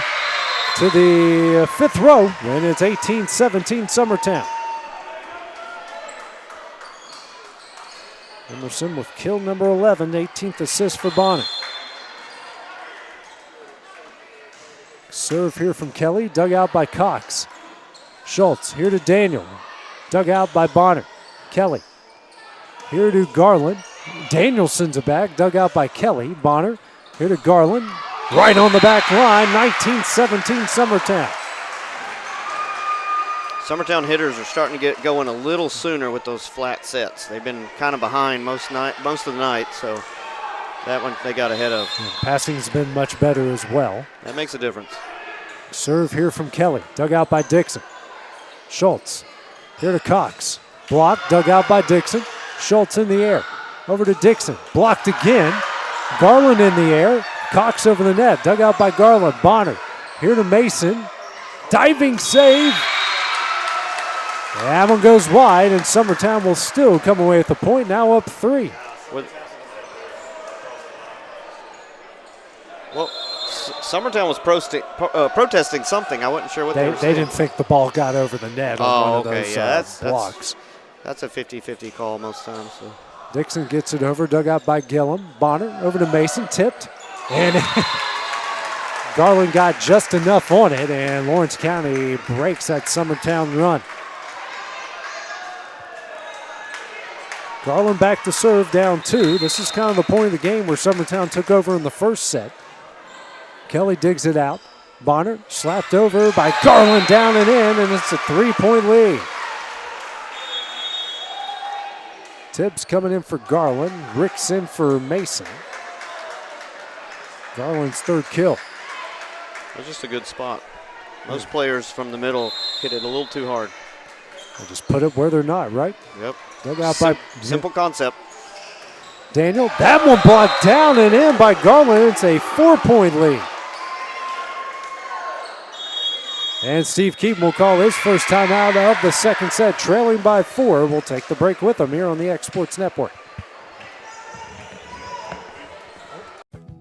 to the 5th row, and it's 18-17 Summertown. Emerson with kill number 11, 18th assist for Bonner. Serve here from Kelly, dug out by Cox. Schultz here to Daniel, dug out by Bonner. Kelly here to Garland. Danielson's it back, dug out by Kelly. Bonner here to Garland. Right on the back line, 19-17 Summertown. Summertown hitters are starting to get going a little sooner with those flat sets. They've been kind of behind most of the night, so that one they got ahead of. And passing's been much better as well. That makes a difference. Serve here from Kelly, dug out by Dixon. Schultz here to Cox. Block, dug out by Dixon. Schultz in the air. Over to Dixon. Blocked again. Garland in the air. Cox over the net. Dug out by Garland. Bonner here to Mason. Diving save. That one goes wide, and Summertown will still come away with the point, now up 3. Well, Summertown was protesting something. I wasn't sure what they were saying. They didn't think the ball got over the net on one of those blocks. That's a 50-50 call most times. So. Dixon gets it over, dug out by Gillum. Bonner over to Mason, tipped. And Garland got just enough on it, and Lawrence County breaks that Summertown run. Garland back to serve, down 2. This is kind of the point of the game where Summertown took over in the first set. Kelly digs it out. Bonner slapped over by Garland, down and in, and it's a 3-point lead. Tibbs coming in for Garland. Ricks in for Mason. Garland's third kill. That's just a good spot. Most players from the middle hit it a little too hard. They just put it where they're not, right? Yep. Dug out by simple concept. Daniel. That one blocked down and in by Garland. It's a 4-point lead. And Steve Keaton will call his first timeout of the second set, trailing by 4. We'll take the break with them here on the Exports Network.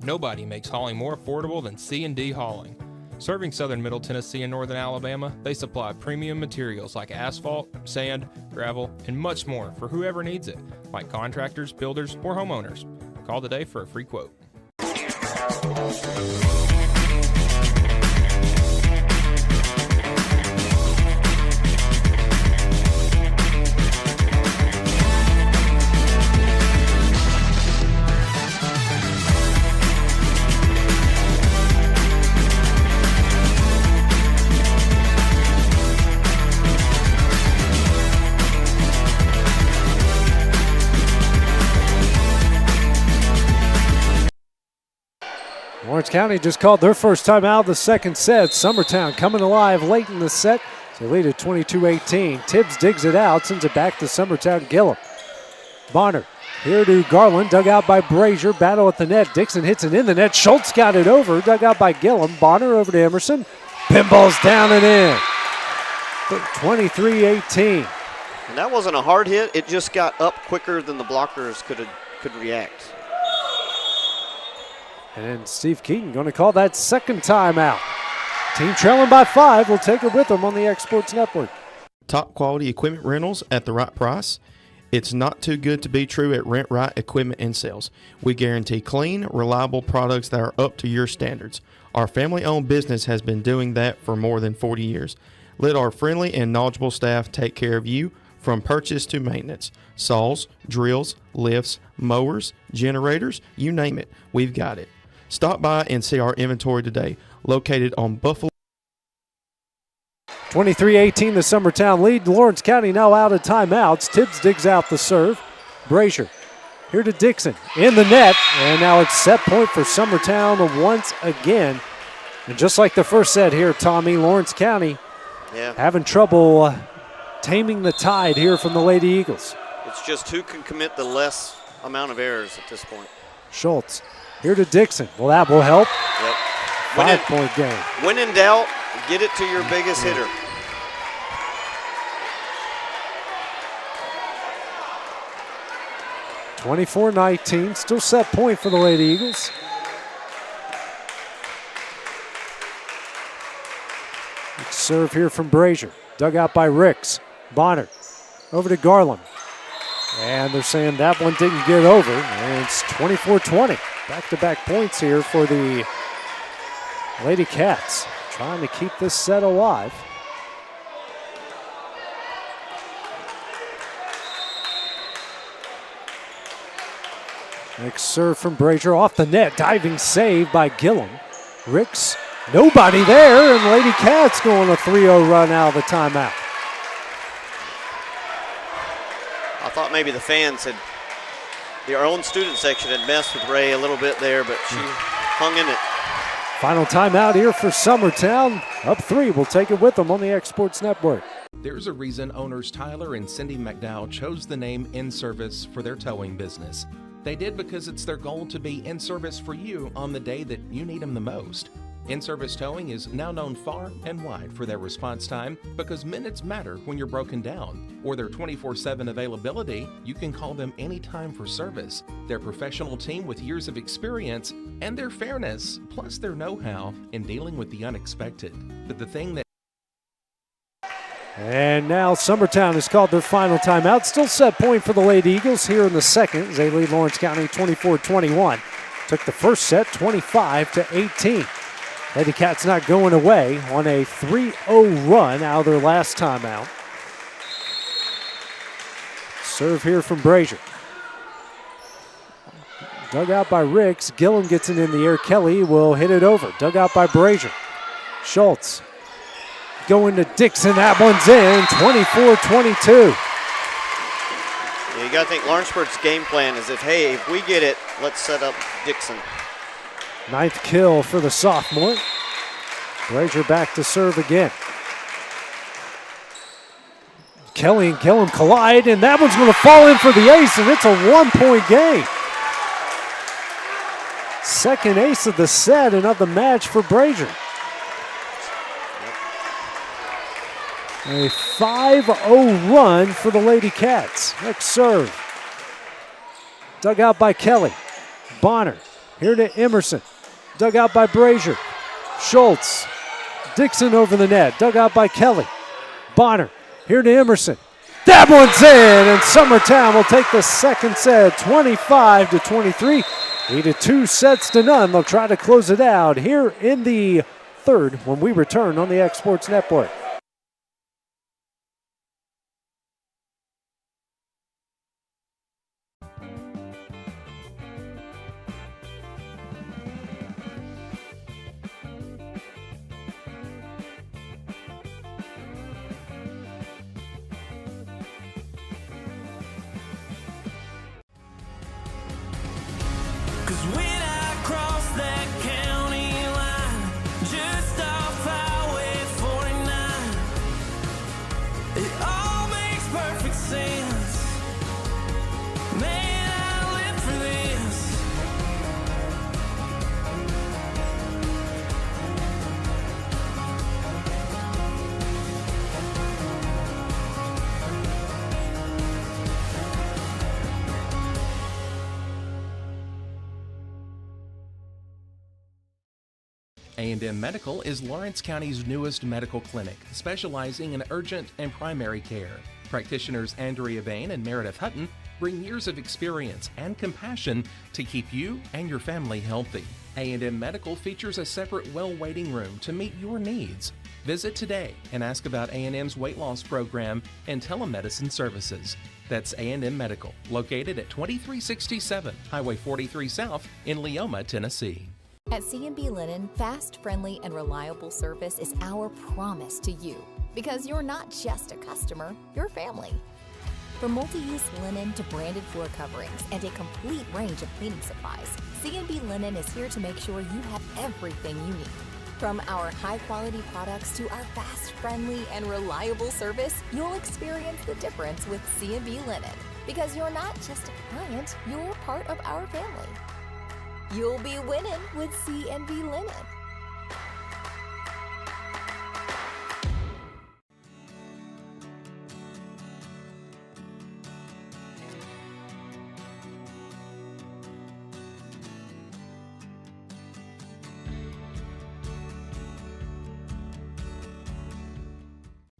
Nobody makes hauling more affordable than C&D Hauling. Serving southern Middle Tennessee and northern Alabama, they supply premium materials like asphalt, sand, gravel, and much more for whoever needs it, like contractors, builders, or homeowners. Call today for a free quote. Lawrence County just called their first time out of the second set. Summertown coming alive late in the set. They lead at 22-18. Tibbs digs it out, sends it back to Summertown. Gillum. Bonner here to Garland, dug out by Brazier. Battle at the net. Dixon hits it in the net. Schultz got it over, dug out by Gillum. Bonner over to Emerson. Pinballs down and in. 23-18. And that wasn't a hard hit. It just got up quicker than the blockers could react. And then Steve Keaton going to call that second timeout. Team trailing by 5. We'll take it with them on the Exports Network. Top quality equipment rentals at the right price. It's not too good to be true at Rent Right Equipment and Sales. We guarantee clean, reliable products that are up to your standards. Our family-owned business has been doing that for more than 40 years. Let our friendly and knowledgeable staff take care of you from purchase to maintenance. Saws, drills, lifts, mowers, generators, you name it, we've got it. Stop by and see our inventory today, located on Buffalo. 23-18, the Summertown lead. Lawrence County now out of timeouts. Tibbs digs out the serve. Brazier here to Dixon in the net, and now it's set point for Summertown once again. And just like the first set here, Tommy, Lawrence County having trouble taming the tide here from the Lady Eagles. It's just who can commit the less amount of errors at this point. Schultz here to Dixon. Well, that will help. Yep. 5-point game. When in doubt, get it to your biggest hitter. (24-19), still set point for the Lady Eagles. Serve here from Brazier. Dug out by Ricks. Bonner over to Garland. And they're saying that one didn't get over. And it's 24-20. Back-to-back points here for the Lady Cats. Trying to keep this set alive. Next serve from Brazier off the net. Diving save by Gillum. Ricks, nobody there. And Lady Cats going a 3-0 run out of the timeout. I thought maybe the fans had, our own student section had messed with Ray a little bit there, but she hung in it. Final timeout here for Summertown. Up 3. We'll take it with them on the Exports Network. There's a reason owners Tyler and Cindy McDowell chose the name In Service for their towing business. They did because it's their goal to be in service for you on the day that you need them the most. In-service towing is now known far and wide for their response time because minutes matter when you're broken down. Or their 24/7 availability, you can call them anytime for service. Their professional team with years of experience and their fairness, plus their know-how in dealing with the unexpected. But the thing that And now Summertown has called their final timeout. Still set point for the Lady Eagles here in the second as they lead Lawrence County 24-21. Took the first set 25-18. Lady Cats not going away on a 3-0 run out of their last timeout. Serve here from Brazier. Dug out by Ricks. Gillum gets it in the air. Kelly will hit it over. Dug out by Brazier. Schultz going to Dixon. That one's in. 24-22. Yeah, you got to think Lawrenceburg's game plan is if we get it, let's set up Dixon. Ninth kill for the sophomore. Brazier back to serve again. Kelly and Gillum collide, and that one's going to fall in for the ace, and it's a 1-point game. Second ace of the set and of the match for Brazier. A 5-0 run for the Lady Cats. Next serve. Dug out by Kelly. Bonner here to Emerson. Dug out by Brazier. Schultz. Dixon over the net. Dug out by Kelly. Bonner here to Emerson. That one's in, and Summertown will take the second set 25-23. Needed 2 sets to none. They'll try to close it out here in the third when we return on the X Sports Network. A&M Medical is Lawrence County's newest medical clinic, specializing in urgent and primary care. Practitioners Andrea Bain and Meredith Hutton bring years of experience and compassion to keep you and your family healthy. A&M Medical features a separate well waiting room to meet your needs. Visit today and ask about A&M's weight loss program and telemedicine services. That's A&M Medical, located at 2367 Highway 43 South in Leoma, Tennessee. At C&B Linen, fast, friendly, and reliable service is our promise to you because you're not just a customer, you're family. From multi-use linen to branded floor coverings and a complete range of cleaning supplies, C&B Linen is here to make sure you have everything you need. From our high-quality products to our fast, friendly, and reliable service, you'll experience the difference with C&B Linen because you're not just a client, you're part of our family. You'll be winning with C&B Linen.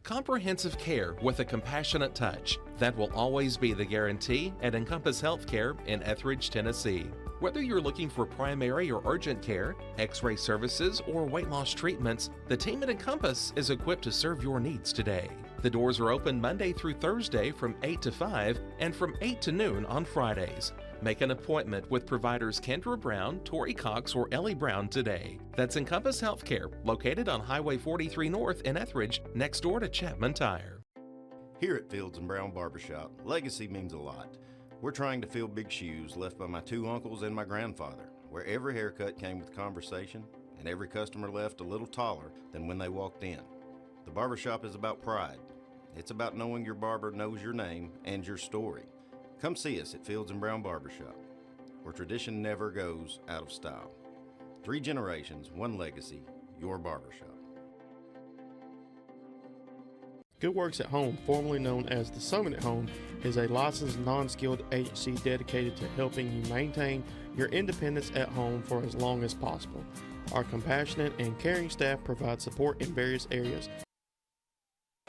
Comprehensive care with a compassionate touch. That will always be the guarantee at Encompass Healthcare in Etheridge, Tennessee. Whether you're looking for primary or urgent care, x-ray services, or weight loss treatments, the team at Encompass is equipped to serve your needs today. The doors are open Monday through Thursday from 8 to 5 and from 8 to noon on Fridays. Make an appointment with providers Kendra Brown, Tori Cox, or Ellie Brown today. That's Encompass Healthcare, located on Highway 43 North in Etheridge, next door to Chapman Tire. Here at Fields & Brown Barbershop, legacy means a lot. We're trying to fill big shoes left by my 2 uncles and my grandfather, where every haircut came with conversation and every customer left a little taller than when they walked in. The barbershop is about pride. It's about knowing your barber knows your name and your story. Come see us at Fields & Brown Barbershop, where tradition never goes out of style. 3 generations, 1 legacy. Your barbershop. Good Works at Home, formerly known as the Summit at Home, is a licensed non-skilled agency dedicated to helping you maintain your independence at home for as long as possible. Our compassionate and caring staff provide support in various areas.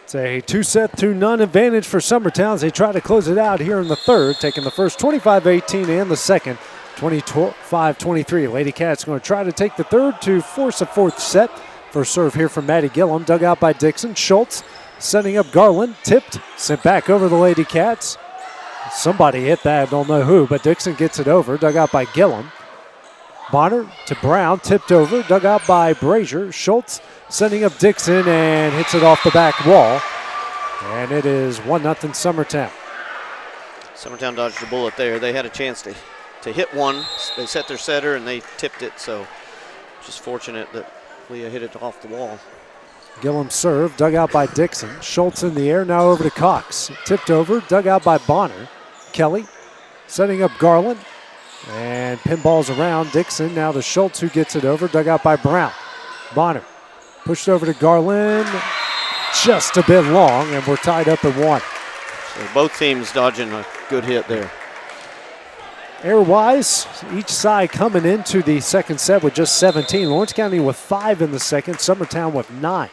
It's a 2-0 advantage for Summertown as they try to close it out here in the third, taking the first 25-18 and the second 25-23. Lady Cats going to try to take the third to force a fourth set. First serve here from Maddie Gillum, dug out by Dixon. Schultz setting up Garland, tipped, sent back over the Lady Cats. Somebody hit that, don't know who, but Dixon gets it over, dug out by Gillum. Bonner to Brown, tipped over, dug out by Brazier. Schultz sending up Dixon and hits it off the back wall. And it is 1-0 Summertown. Summertown dodged a bullet there. They had a chance to hit one. They set their setter and they tipped it, so just fortunate that Leah hit it off the wall. Gillum serve, dug out by Dixon. Schultz in the air, now over to Cox. Tipped over, dug out by Bonner. Kelly setting up Garland. And pinballs around Dixon. Now to Schultz who gets it over, dug out by Brown. Bonner pushed over to Garland. Just a bit long, and we're tied up at 1. So both teams dodging a good hit there. Air-wise, each side coming into the second set with just 17. Lawrence County with 5 in the second, Summertown with 9.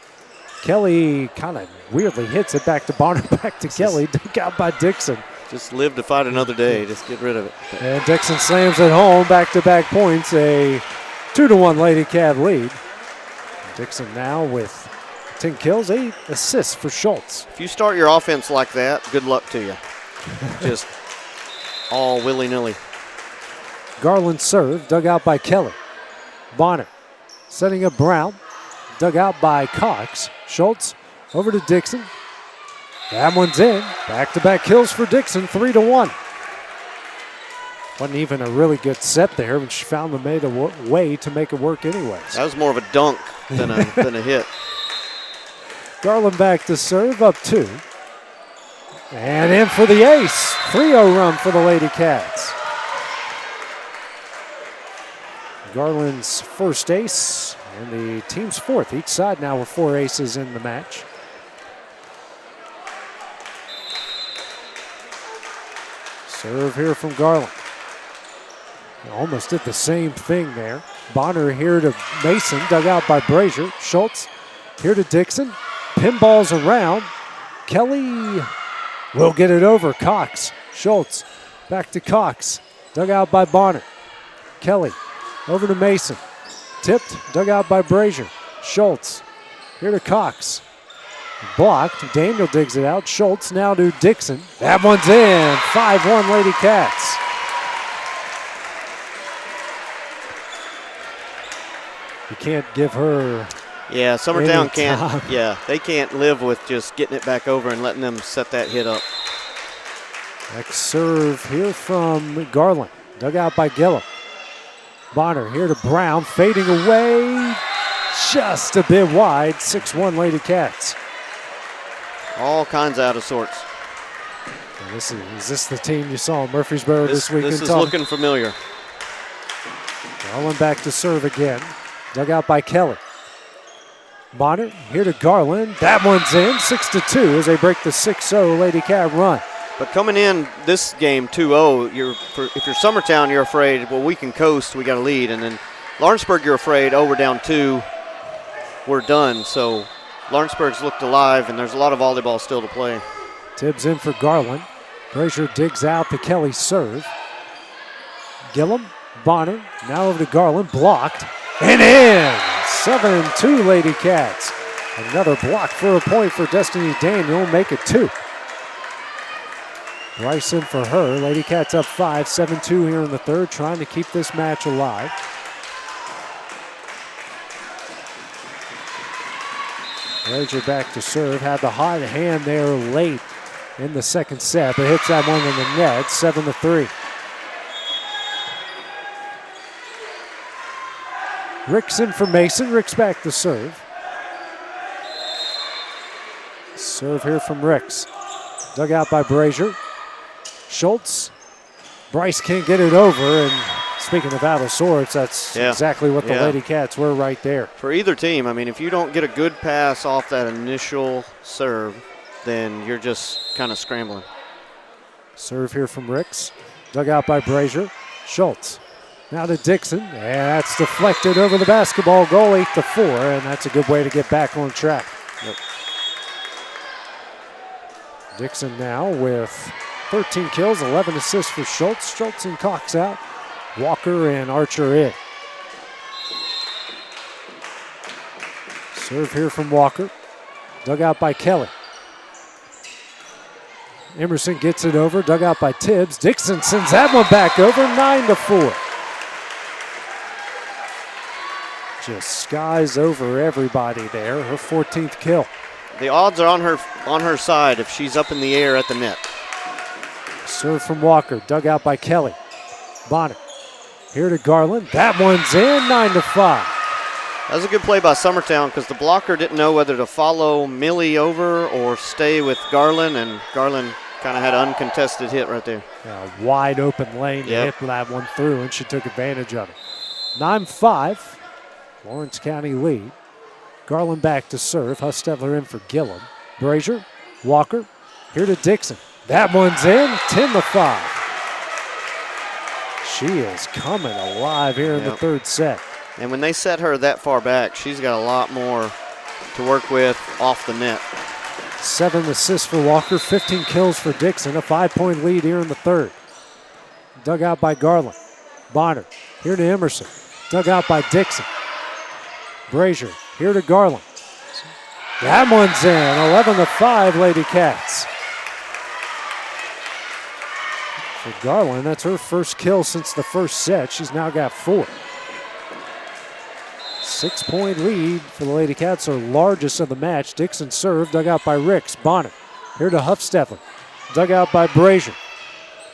Kelly kind of weirdly hits it back to Bonner, back to Kelly, dug out by Dixon. Just live to fight another day. Just get rid of it. And Dixon slams it home, back-to-back points, a 2-1 Lady Cat lead. Dixon now with 10 kills, 8 assists for Schultz. If you start your offense like that, good luck to you. Just all willy-nilly. Garland serve, dug out by Kelly. Bonner setting up Brown, dug out by Cox. Schultz over to Dixon. That one's in. Back-to-back kills for Dixon, 3-1. Wasn't even a really good set there, but she found the way to make it work anyways. That was more of a dunk than a hit. Garland back to serve, up 2. And in for the ace. 3-0 run for the Lady Cats. Garland's first ace and the team's fourth. Each side now with 4 aces in the match. Serve here from Garland. Almost did the same thing there. Bonner here to Mason, dug out by Brazier. Schultz here to Dixon. Pinballs around. Kelly will get it over. Cox. Schultz back to Cox. Dug out by Bonner. Kelly over to Mason. Tipped, dug out by Brazier. Schultz here to Cox. Blocked. Daniel digs it out. Schultz now to Dixon. That one's in. 5-1 Lady Cats. You can't give her. Yeah, Summertown can't. time. Yeah, they can't live with just getting it back over and letting them set that hit up. Next serve here from Garland. Dug out by Gillum. Bonner here to Brown. Fading away. Just a bit wide. 6-1 Lady Cats. All kinds out of sorts. And is this the team you saw in Murfreesboro this week? This is looking familiar. Garland back to serve again. Dug out by Kelly. Bonner here to Garland. That one's in. 6-2 as they break the 6-0 Lady Cat run. But coming in this game 2-0, if you're Summertown, you're afraid, well, we can coast, we got a lead. And then Lawrenceburg, you're afraid, oh, we're down 2, we're done. So Lawrenceburg's looked alive, and there's a lot of volleyball still to play. Tibbs in for Garland. Brazier digs out the Kelly serve. Gillum, Bonner, now over to Garland, blocked, and in! 7-2 Lady Cats. Another block for a point for Destiny Daniel, make it 2. Bryce in for her. Lady Cats up 5, 7-2 here in the third, trying to keep this match alive. Brazier back to serve. Had the hot hand there late in the second set, but hits that one in the net. 7-3. Rick's in for Mason. Rick's back to serve. Serve here from Ricks. Dug out by Brazier. Schultz. Bryce can't get it over, and it's Speaking of out of sorts, that's exactly what the Lady Cats were right there. For either team, I mean, if you don't get a good pass off that initial serve, then you're just kind of scrambling. Serve here from Ricks. Dug out by Brazier. Schultz. Now to Dixon. And that's deflected over the basketball goal, 8-4, and that's a good way to get back on track. Yep. Dixon now with 13 kills, 11 assists for Schultz. Schultz and Cox out. Walker and Archer in. Serve here from Walker. Dug out by Kelly. Emerson gets it over, dug out by Tibbs. Dixon sends that one back over, 9-4. Just skies over everybody there. Her 14th kill. The odds are on her side if she's up in the air at the net. Serve from Walker, dug out by Kelly. Bonner. Here to Garland. That one's in, 9-5. That was a good play by Summertown because the blocker didn't know whether to follow Millie over or stay with Garland, and Garland kind of had an uncontested hit right there. A wide open lane to hit that one through, and she took advantage of it. 9-5, Lawrence County lead. Garland back to serve. Hustedler in for Gillum. Brazier, Walker, here to Dixon. That one's in, 10-5. She is coming alive here in the third set. And when they set her that far back, she's got a lot more to work with off the net. 7 assists for Walker, 15 kills for Dixon. A 5-point lead here in the third. Dug out by Garland. Bonner, here to Emerson. Dug out by Dixon. Brazier, here to Garland. That one's in, 11-5 Lady Cats. For Garland, that's her first kill since the first set. She's now got 4. 6-point lead for the Lady Cats, her largest of the match. Dixon serve, dug out by Ricks. Bonner, here to Huffstedler. Dug out by Brazier.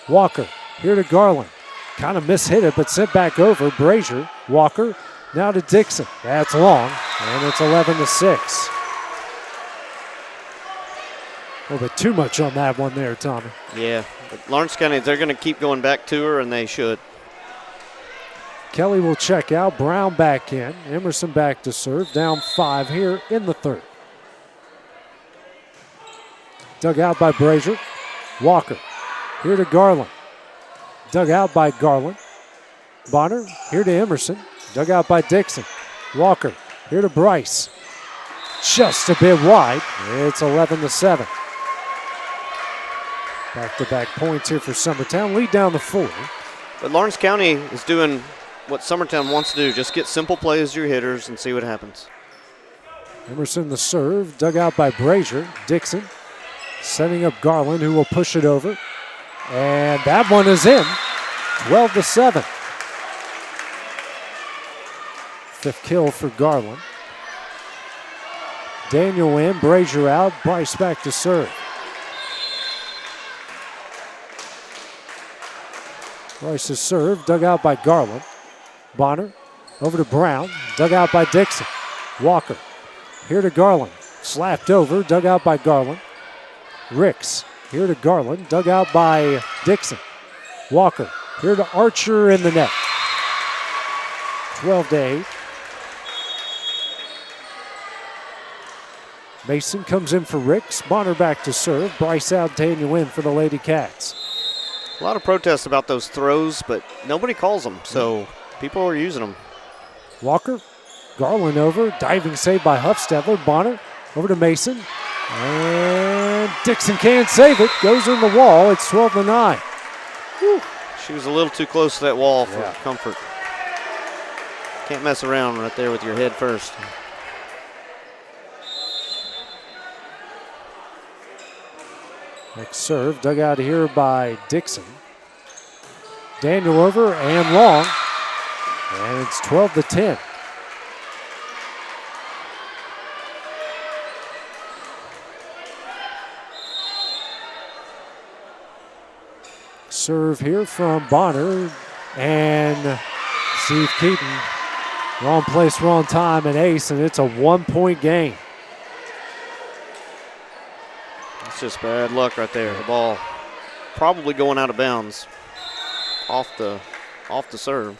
Walker, here to Garland. Kind of mishit it, but sent back over. Brazier, Walker, now to Dixon. That's long, and it's 11-6. A little bit too much on that one there, Tommy. Yeah, but Lawrence County, they're going to keep going back to her, and they should. Kelly will check out. Brown back in. Emerson back to serve. Down 5 here in the third. Dug out by Brazier. Walker, here to Garland. Dug out by Garland. Bonner, here to Emerson. Dug out by Dixon. Walker, here to Bryce. Just a bit wide. It's 11-7. Back-to-back points here for Summertown. Lead down to 4. But Lawrence County is doing what Summertown wants to do. Just get simple plays to your hitters and see what happens. Emerson the serve. Dug out by Brazier. Dixon setting up Garland, who will push it over. And that one is in. 12-7. 5th kill for Garland. Daniel in. Brazier out. Bryce back to serve. Bryce's serve, dug out by Garland. Bonner, over to Brown, dug out by Dixon. Walker, here to Garland. Slapped over, dug out by Garland. Ricks, here to Garland, dug out by Dixon. Walker, here to Archer in the net. 12-8. Mason comes in for Ricks. Bonner back to serve. Bryce out, Daniel in for the Lady Cats. A lot of protests about those throws, but nobody calls them, so people are using them. Walker, Garland over, diving save by Huffstedler. Bonner over to Mason, and Dixon can't save it. Goes in the wall. It's 12-9. Whew. She was a little too close to that wall for comfort. Can't mess around right there with your head first. Next serve, dug out here by Dixon. Daniel over and long. And it's 12-10. Serve here from Bonner and Steve Keaton. Wrong place, wrong time, and ace, and it's a 1-point game. It's just bad luck right there. The ball probably going out of bounds off the serve.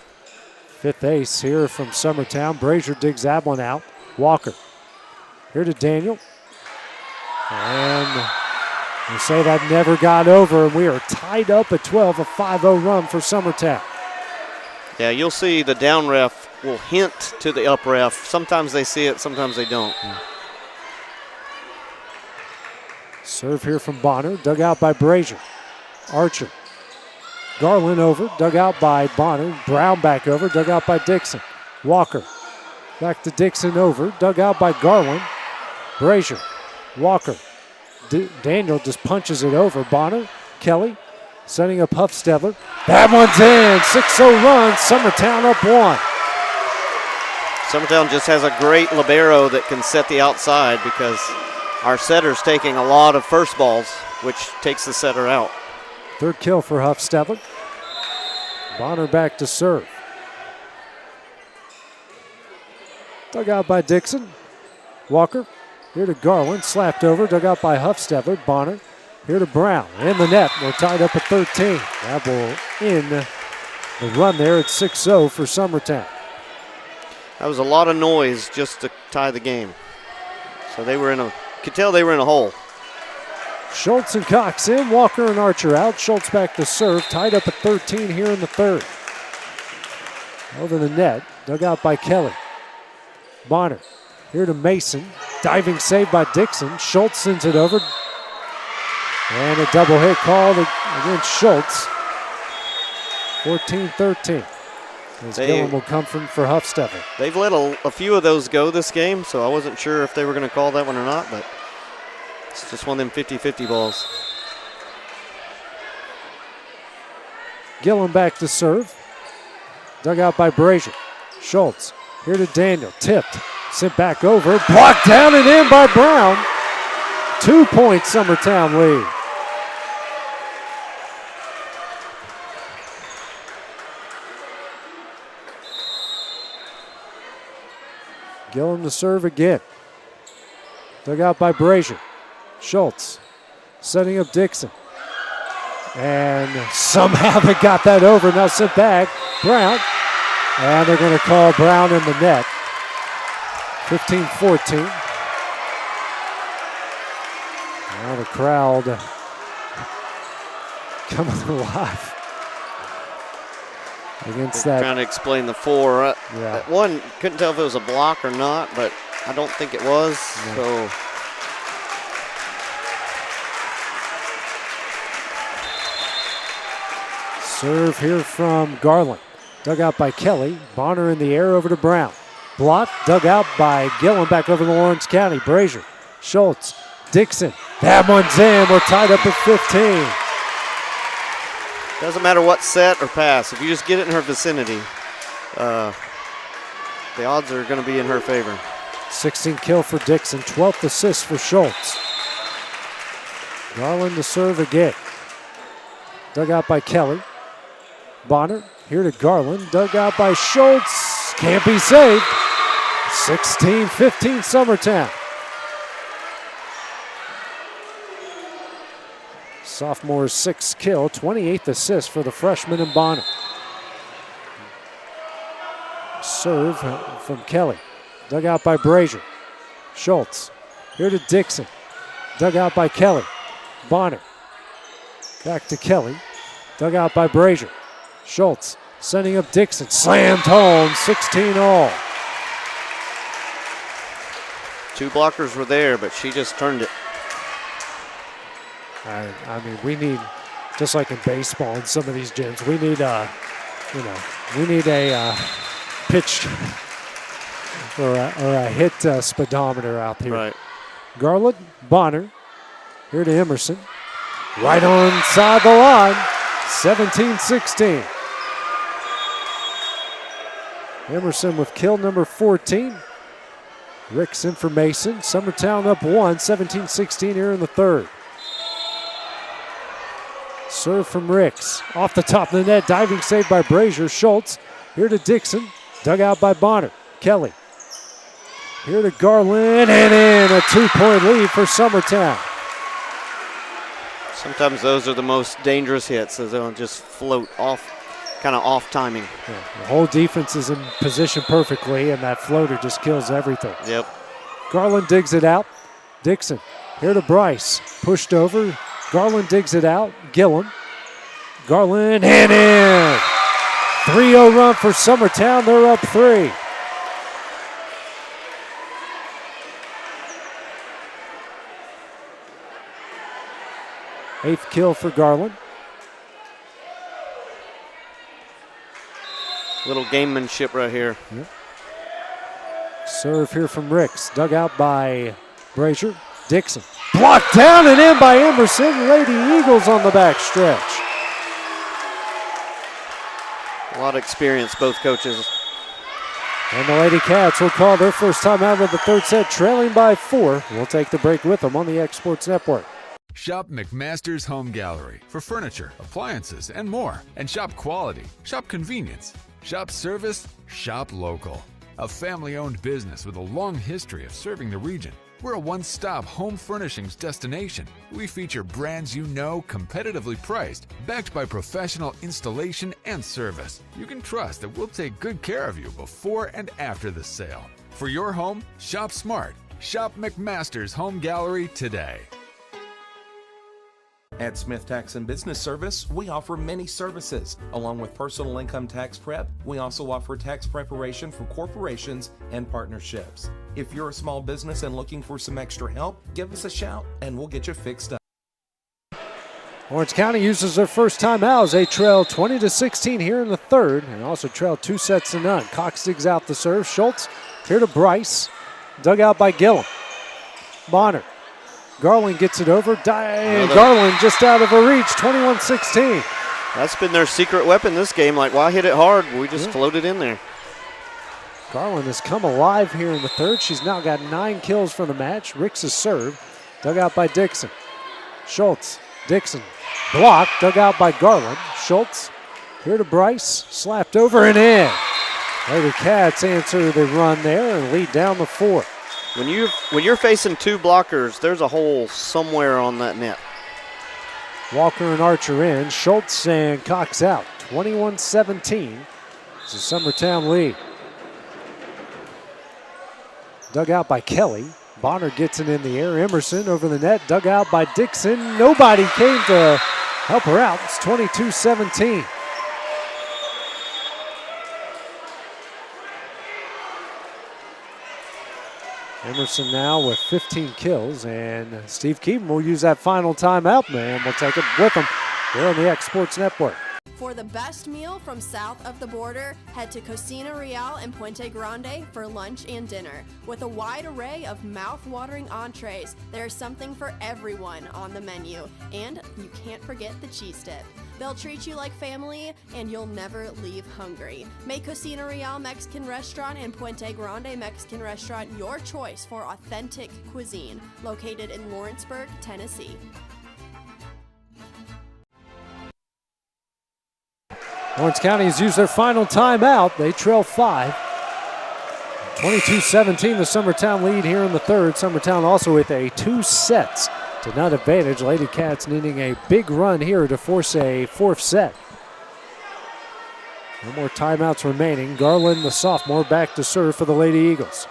Fifth ace here from Summertown. Brazier digs that one out. Walker. Here to Daniel. And we say that never got over, and we are tied up at 12, a 5-0 run for Summertown. Yeah, you'll see the down ref will hint to the up ref. Sometimes they see it, sometimes they don't. Serve here from Bonner, dug out by Brazier. Archer. Garland over, dug out by Bonner. Brown back over, dug out by Dixon. Walker. Back to Dixon over, dug out by Garland. Brazier. Walker. Daniel just punches it over. Bonner. Kelly. Setting up Huffstedler. That one's in. 6-0 run. Summertown up 1. Summertown just has a great libero that can set the outside because our setter's taking a lot of first balls, which takes the setter out. Third kill for Huffstedler. Bonner back to serve. Dug out by Dixon. Walker. Here to Garland. Slapped over. Dug out by Huffstedler. Bonner. Here to Brown. In the net. We're tied up at 13. That will end the run there at 6-0 for Summertown. That was a lot of noise just to tie the game. So they were could tell they were in a hole. Schultz and Cox in. Walker and Archer out. Schultz back to serve. Tied up at 13 here in the third. Over the net. Dug out by Kelly. Bonner. Here to Mason. Diving save by Dixon. Schultz sends it over. And a double hit called against Schultz. 14-13. As Gillum will come for Huffstedler. They've let a few of those go this game, so I wasn't sure if they were going to call that one or not, but it's just one of them 50-50 balls. Gillum back to serve. Dug out by Brazier. Schultz. Here to Daniel. Tipped. Sent back over. Blocked down and in by Brown. 2-point Summertown lead. Gillum to serve again. Dug out by Brazier. Schultz setting up Dixon. And somehow they got that over. Now sent back. Brown. And they're going to call Brown in the net. 15-14. Now the crowd coming alive against that. Trying to explain the four. Yeah. That one, couldn't tell if it was a block or not, but I don't think it was. Yeah. So serve here from Garland. Dug out by Kelly. Bonner in the air over to Brown. Block, dug out by Gillum back over to Lawrence County. Brazier, Schultz, Dixon. That one's in. We're tied up at 15. doesn't matter what set or pass. If you just get it in her vicinity, the odds are going to be in her favor. 16 kill for Dixon, 12th assist for Schultz. Garland to serve again. Dug out by Kelly. Bonner here to Garland. Dug out by Schultz. Can't be saved. 16-15 Summertown. Sophomore's 6th kill, 28th assist for the freshman in Bonner. Serve from Kelly. Dug out by Brazier. Schultz. Here to Dixon. Dug out by Kelly. Bonner. Back to Kelly. Dug out by Brazier. Schultz sending up Dixon. Slammed home, 16 all. Two blockers were there, but she just turned it. I mean, we need, just like in baseball in some of these gyms, we need a pitch or a hit speedometer out here. Right. Garland, Bonner, here to Emerson. Right on side the line, 17-16. Emerson with kill number 14. Ricks in for Mason. Summertown up 1, 17-16 here in the third. Serve from Ricks. Off the top of the net, diving save by Brazier. Schultz, here to Dixon. Dug out by Bonner. Kelly. Here to Garland, and in a 2-point lead for Summertown. Sometimes those are the most dangerous hits, as they'll just float off, kind of off timing. Yeah, the whole defense is in position perfectly, and that floater just kills everything. Yep. Garland digs it out. Dixon here to Bryce. Pushed over. Garland digs it out. Gillum. Garland and in. 3-0 run for Summertown. They're up 3. Eighth kill for Garland. Little gamemanship right here. Yep. Serve here from Ricks. Dug out by Brazier. Dixon. Blocked down and in by Emerson. Lady Eagles on the back stretch. A lot of experience, both coaches. And the Lady Cats will call their first time out of the third set, trailing by 4. We'll take the break with them on the X Sports Network. Shop McMaster's Home Gallery for furniture, appliances, and more. And shop quality, shop convenience, shop service, shop local. A family-owned business with a long history of serving the region. We're a one-stop home furnishings destination. We feature brands you know, competitively priced, backed by professional installation and service. You can trust that we'll take good care of you before and after the sale. For your home, shop smart. Shop McMaster's Home Gallery today. At Smith Tax and Business Service, we offer many services. Along with personal income tax prep, we also offer tax preparation for corporations and partnerships. If you're a small business and looking for some extra help, give us a shout and we'll get you fixed up. Lawrence County uses their first time out as they trail 20-16 here in the third and also trail 2-0. Cox digs out the serve. Schultz here to Bryce. Dug out by Gillum. Bonner. Garland gets it over. Garland just out of her reach, 21-16. That's been their secret weapon this game. Like, why hit it hard? We just floated in there. Garland has come alive here in the third. She's now got 9 kills for the match. Ricks' serve. Dug out by Dixon. Schultz. Dixon. Blocked. Dug out by Garland. Schultz. Here to Bryce. Slapped over and in. Lady Cats answer the run there and lead down the 4. When you're facing 2 blockers, there's a hole somewhere on that net. Walker and Archer in. Schultz and Cox out. 21-17. It's a Summertown lead. Dug out by Kelly. Bonner gets it in the air. Emerson over the net. Dug out by Dixon. Nobody came to help her out. It's 22-17. Emerson now with 15 kills, and Steve Keaton will use that final timeout, man. We'll take it with him. They're on the X Sports Network. For the best meal from south of the border, head to Cocina Real in Puente Grande for lunch and dinner. With a wide array of mouth-watering entrees, there's something for everyone on the menu. And you can't forget the cheese dip. They'll treat you like family, and you'll never leave hungry. Make Cocina Real Mexican Restaurant and Puente Grande Mexican Restaurant your choice for authentic cuisine, located in Lawrenceburg, Tennessee. Lawrence County has used their final timeout. They trail 5. 22-17, the Summertown lead here in the third. Summertown also with a 2 sets to none advantage. Lady Cats needing a big run here to force a 4th set. No more timeouts remaining. Garland, the sophomore, back to serve for the Lady Eagles.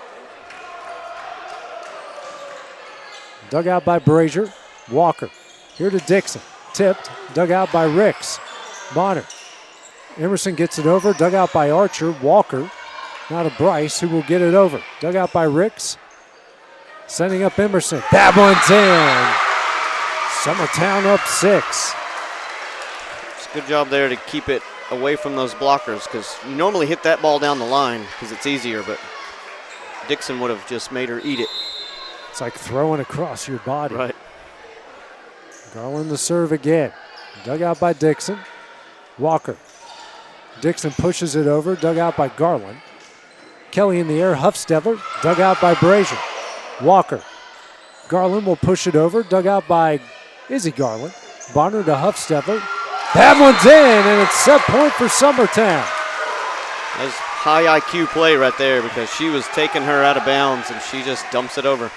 Dug out by Brazier. Walker here to Dixon. Tipped. Dug out by Ricks. Bonner. Emerson gets it over. Dug out by Archer. Walker. Now to Bryce, who will get it over. Dug out by Ricks. Sending up Emerson. That one's in. Summertown up 6. It's a good job there to keep it away from those blockers, because you normally hit that ball down the line because it's easier, but Dixon would have just made her eat it. It's like throwing across your body. Right. Garland the serve again. Dug out by Dixon. Walker. Dixon pushes it over. Dug out by Garland. Kelly in the air. Huffstettler. Dug out by Brazier. Walker. Garland will push it over. Dug out by Izzy Garland. Bonner to Huffstettler. That one's in, and it's set point for Summertown. That's high IQ play right there, because she was taking her out of bounds, and she just dumps it over.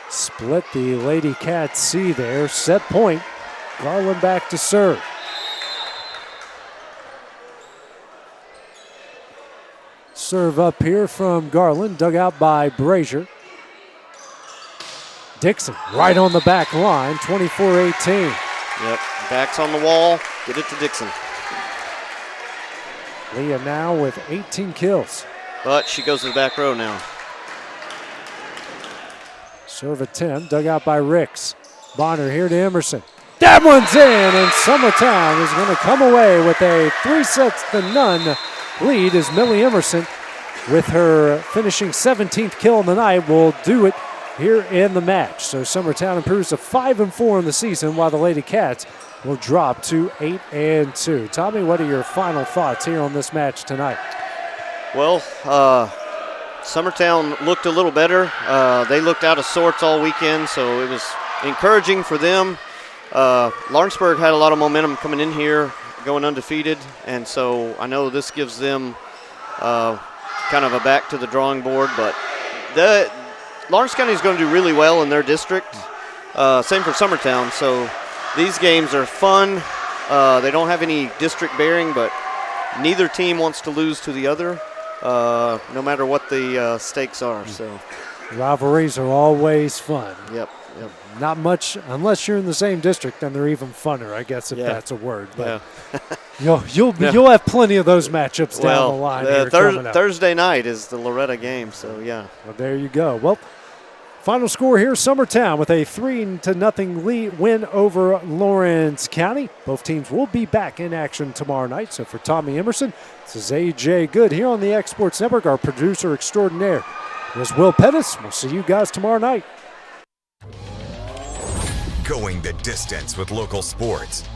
Split the Lady Cats C there. Set point. Garland back to serve. Serve up here from Garland, dug out by Brazier. Dixon right on the back line, 24-18. Yep, back's on the wall. Get it to Dixon. Leah now with 18 kills. But she goes to the back row now. Serve attempt, dug out by Ricks. Bonner here to Emerson. That one's in, and Summertown is going to come away with a 3-0 lead as Millie Emerson, with her finishing 17th kill in the night, will do it here in the match. So Summertown improves to 5-4 in the season, while the Lady Cats will drop to 8-2. Tommy, what are your final thoughts here on this match tonight? Well, Summertown looked a little better. They looked out of sorts all weekend, so it was encouraging for them. Lawrenceburg had a lot of momentum coming in here, going undefeated, and so I know this gives them kind of a back to the drawing board, but Lawrence County is going to do really well in their district. Same for Summertown, so these games are fun. They don't have any district bearing, but neither team wants to lose to the other, no matter what the stakes are. So rivalries are always fun. Yep. Not much, unless you're in the same district, then they're even funner, I guess, if that's a word. But you'll have plenty of those matchups down the line. Thursday night is the Loretta game, so yeah. Well, there you go. Well, final score here, Summertown with a 3-0 lead win over Lawrence County. Both teams will be back in action tomorrow night. So for Tommy Emerson, this is A.J. Good here on the Exports Network. Our producer extraordinaire is Will Pettis. We'll see you guys tomorrow night. Going the distance with local sports.